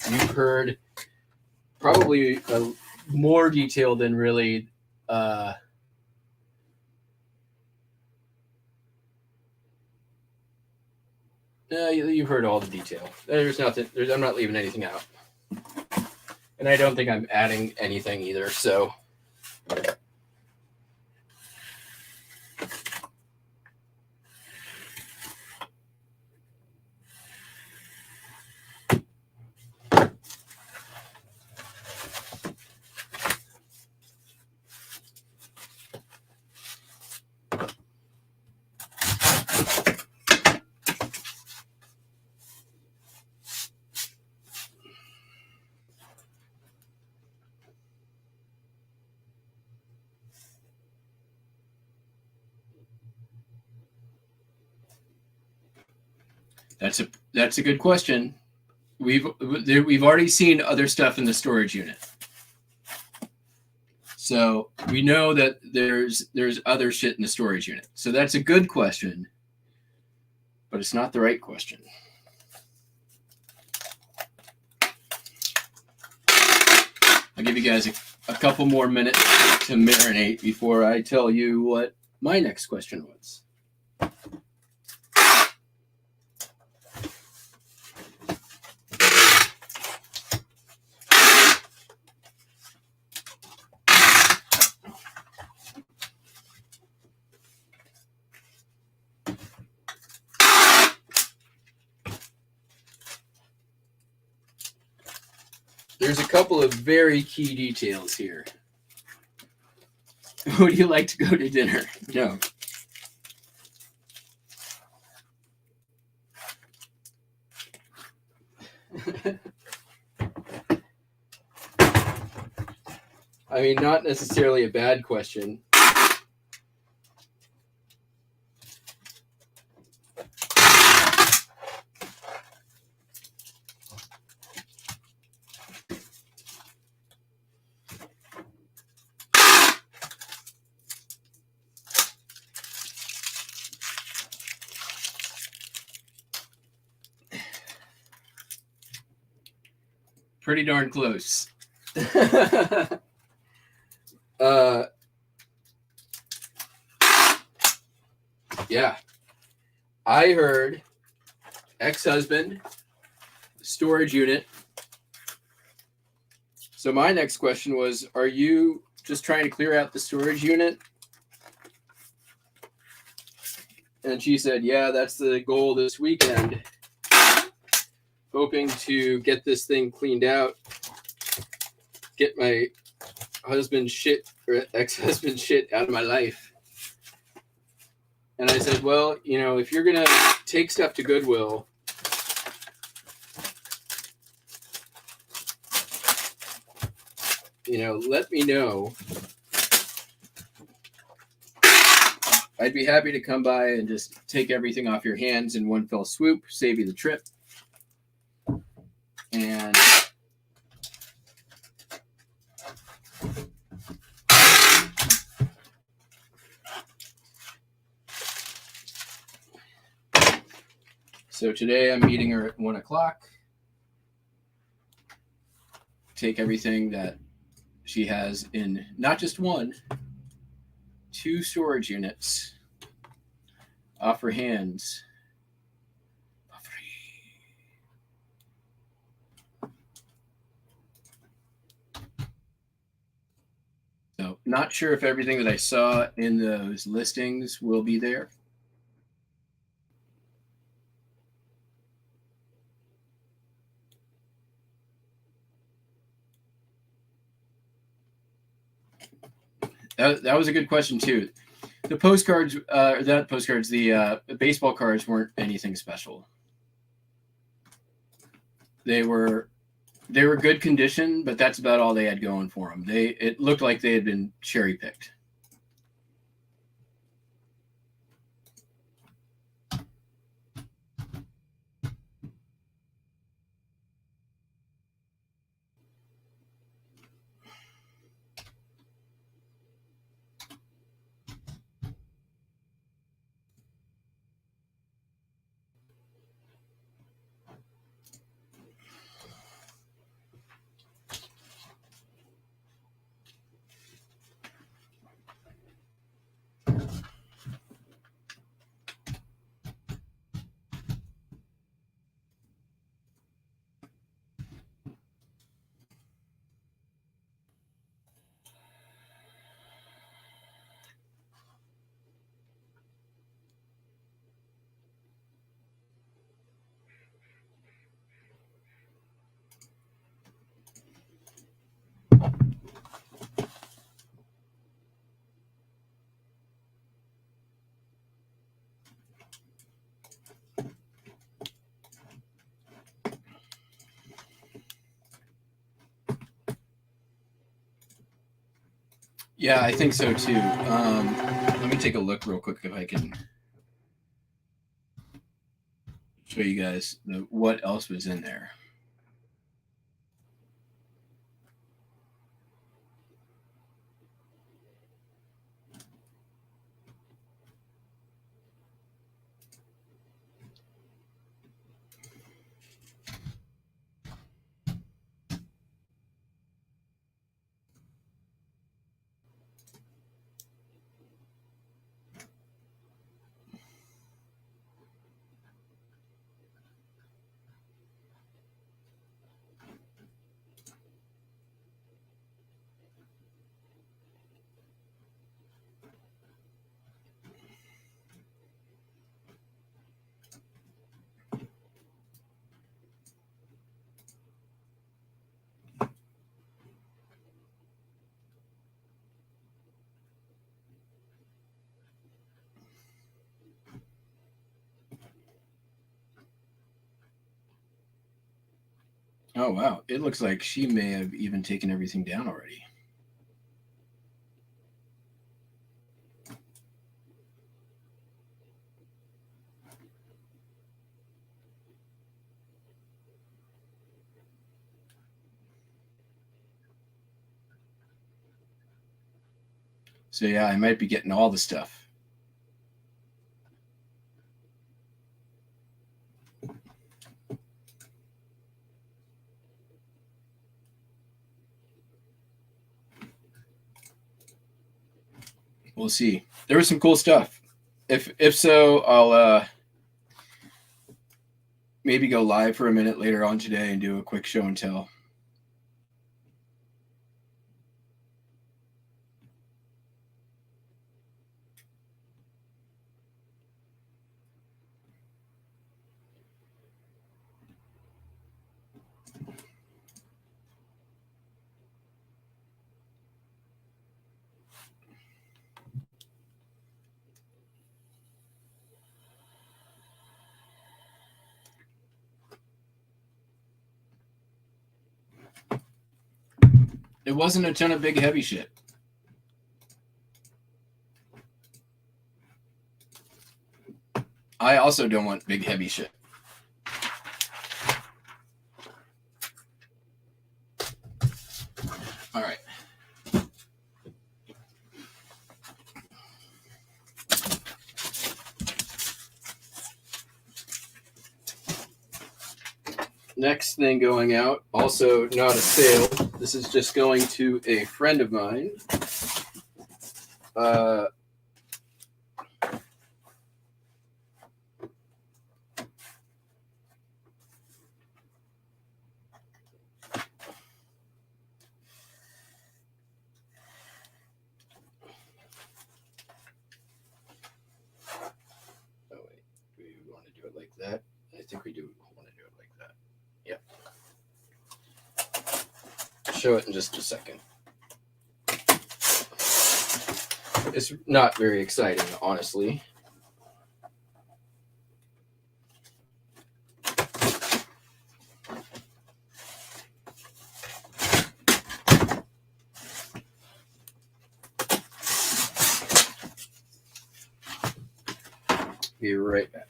you've heard probably more detail than really you've heard all the detail. There's nothing. I'm not leaving anything out, and I don't think I'm adding anything either. So. That's a good question. We've already seen other stuff in the storage unit, so we know that there's other shit in the storage unit. So that's a good question, but it's not the right question. I'll give you guys a couple more minutes to marinate before I tell you what my next question was. There's a couple of very key details here. Would you like to go to dinner? No. I mean, not necessarily a bad question. Pretty darn close. Yeah. I heard ex-husband, storage unit. So my next question was, are you just trying to clear out the storage unit? And she said, yeah, that's the goal this weekend. Hoping to get this thing cleaned out, get my husband's shit or ex-husband's shit out of my life. And I said, well, you know, if you're going to take stuff to Goodwill, you know, let me know. I'd be happy to come by and just take everything off your hands in one fell swoop, save you the trip. And so today I'm meeting her at 1 o'clock. Take everything that she has in not just one, 2 storage units off her hands. So not sure if everything that I saw in those listings will be there. That was a good question too. The postcards, the baseball cards weren't anything special. They were good condition, but that's about all they had going for them. It looked like they had been cherry picked. Yeah, I think so too. Let me take a look real quick if I can show you guys what else was in there. Oh, wow. It looks like she may have even taken everything down already. So, yeah, I might be getting all the stuff. We'll see. There was some cool stuff. If so, I'll maybe go live for a minute later on today and do a quick show and tell. It wasn't a ton of big heavy shit. I also don't want big heavy shit. All right. Next thing going out, also not a sale. This is just going to a friend of mine. Oh wait, do we want to do it like that? I think we do want to do it like that. Yep. Show it in just a second. It's not very exciting, honestly. Be right back.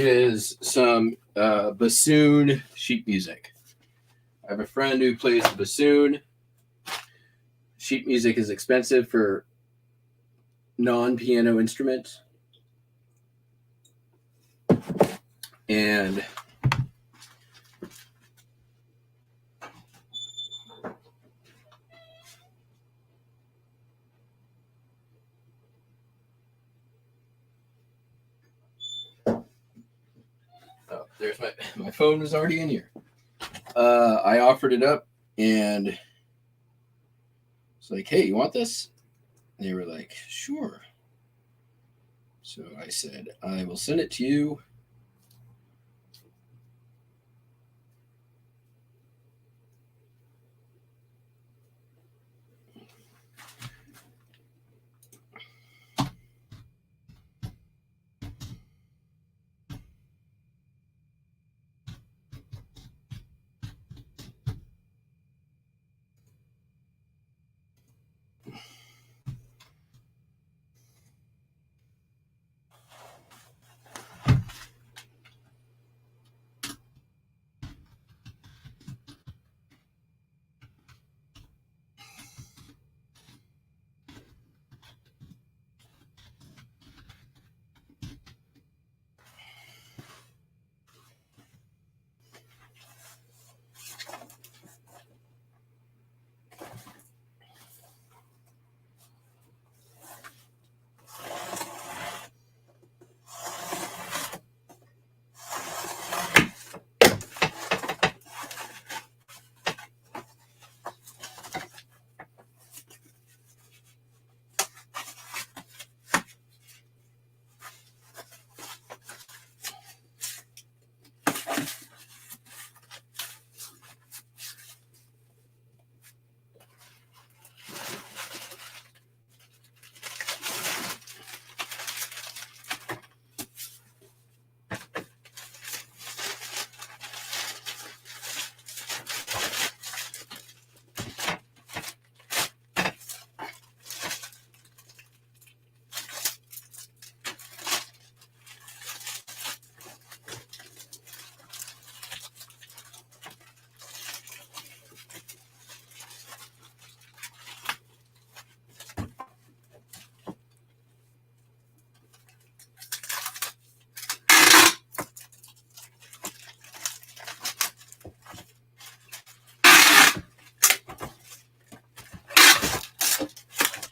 Is some bassoon sheet music. I have a friend who plays the bassoon. Sheet music is expensive for non-piano instruments. And there's my phone was already in here. I offered it up, and it's like, hey, you want this? And they were like, sure. So I said, I will send it to you.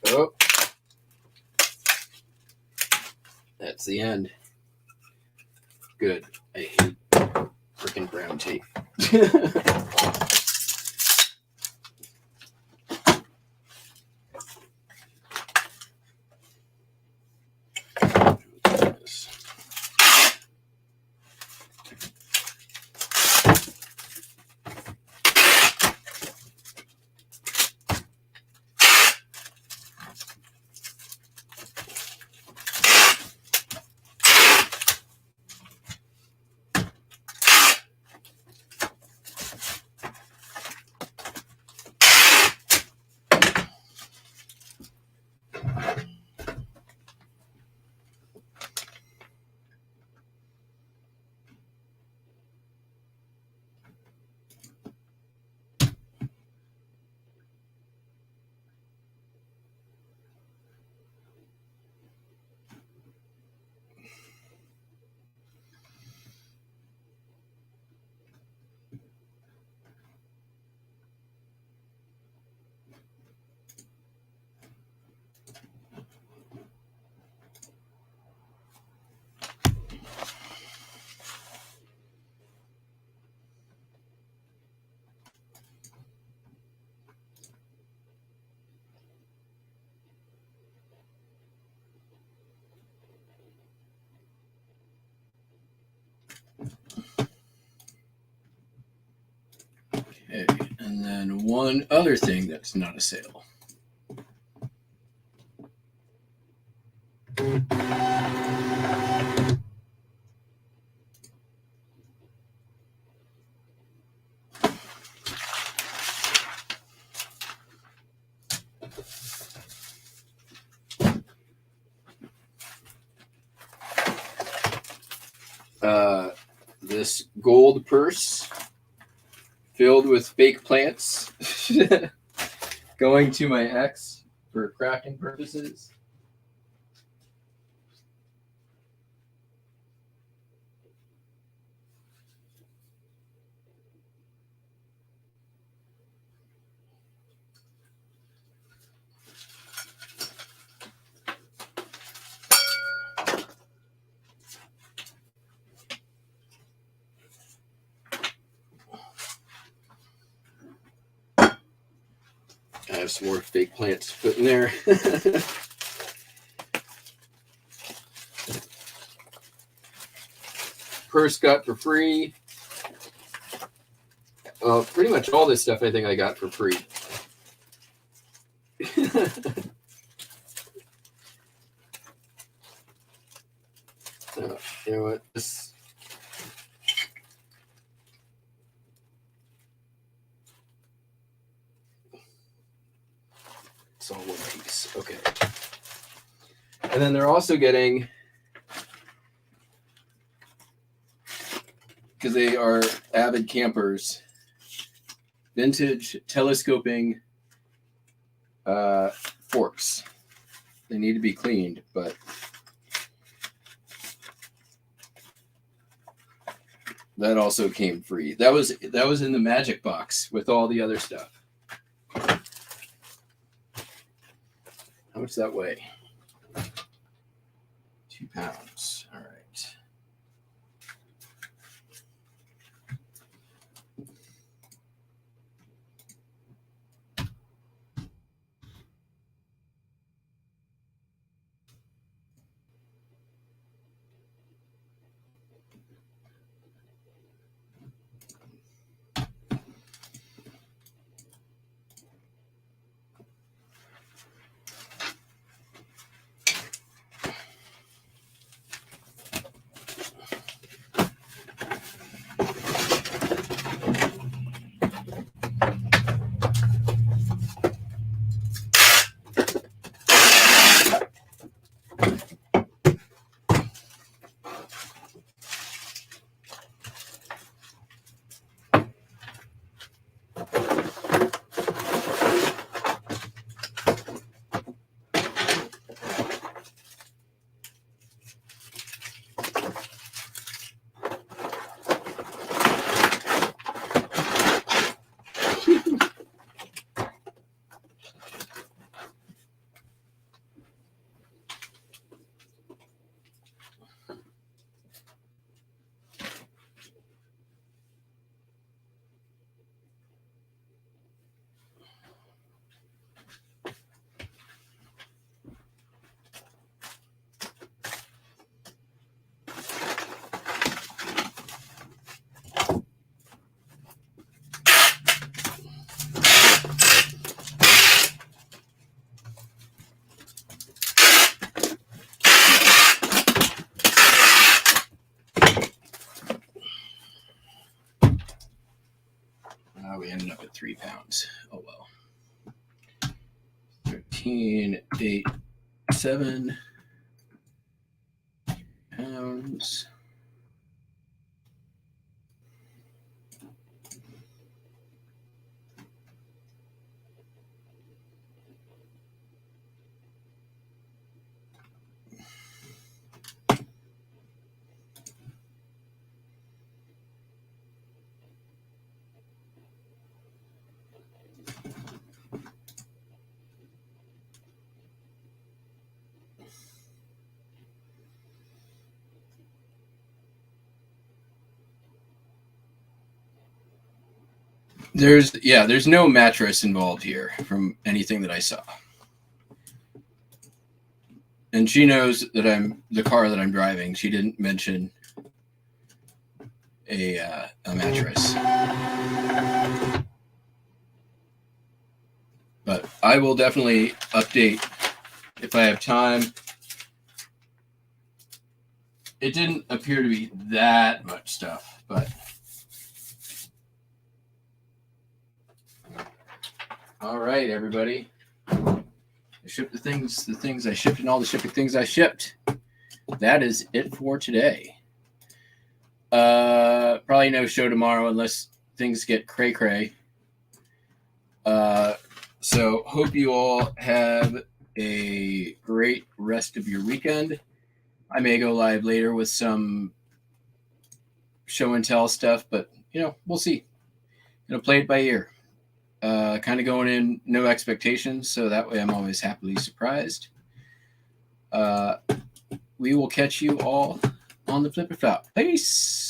Oh, that's the end. Good. I hate freaking brown tape. Okay, and then one other thing that's not a sale. This gold purse filled with fake plants going to my ex for crafting purposes. have some more fake plants to put in there. Purse got for free. Pretty much all this stuff I think I got for free. You know what? It's all one piece. Okay. And then they're also getting, because they are avid campers, vintage telescoping forks. They need to be cleaned, but that also came free. That was in the magic box with all the other stuff. How much does that weigh? 2 pounds. All right. We ended up at 3 pounds. Oh well. 13, 8, 7 pounds. There's no mattress involved here from anything that I saw. And she knows that I'm the car that I'm driving. She didn't mention a mattress. But I will definitely update if I have time. It didn't appear to be that much stuff, but all right, everybody. I shipped the things I shipped, and all the shipping things I shipped. That is it for today. Probably no show tomorrow unless things get cray-cray. So hope you all have a great rest of your weekend. I may go live later with some show and tell stuff, but we'll see. Play it by ear. Kind of going in no expectations, so that way I'm always happily surprised. We will catch you all on the Flip It Flop. Peace.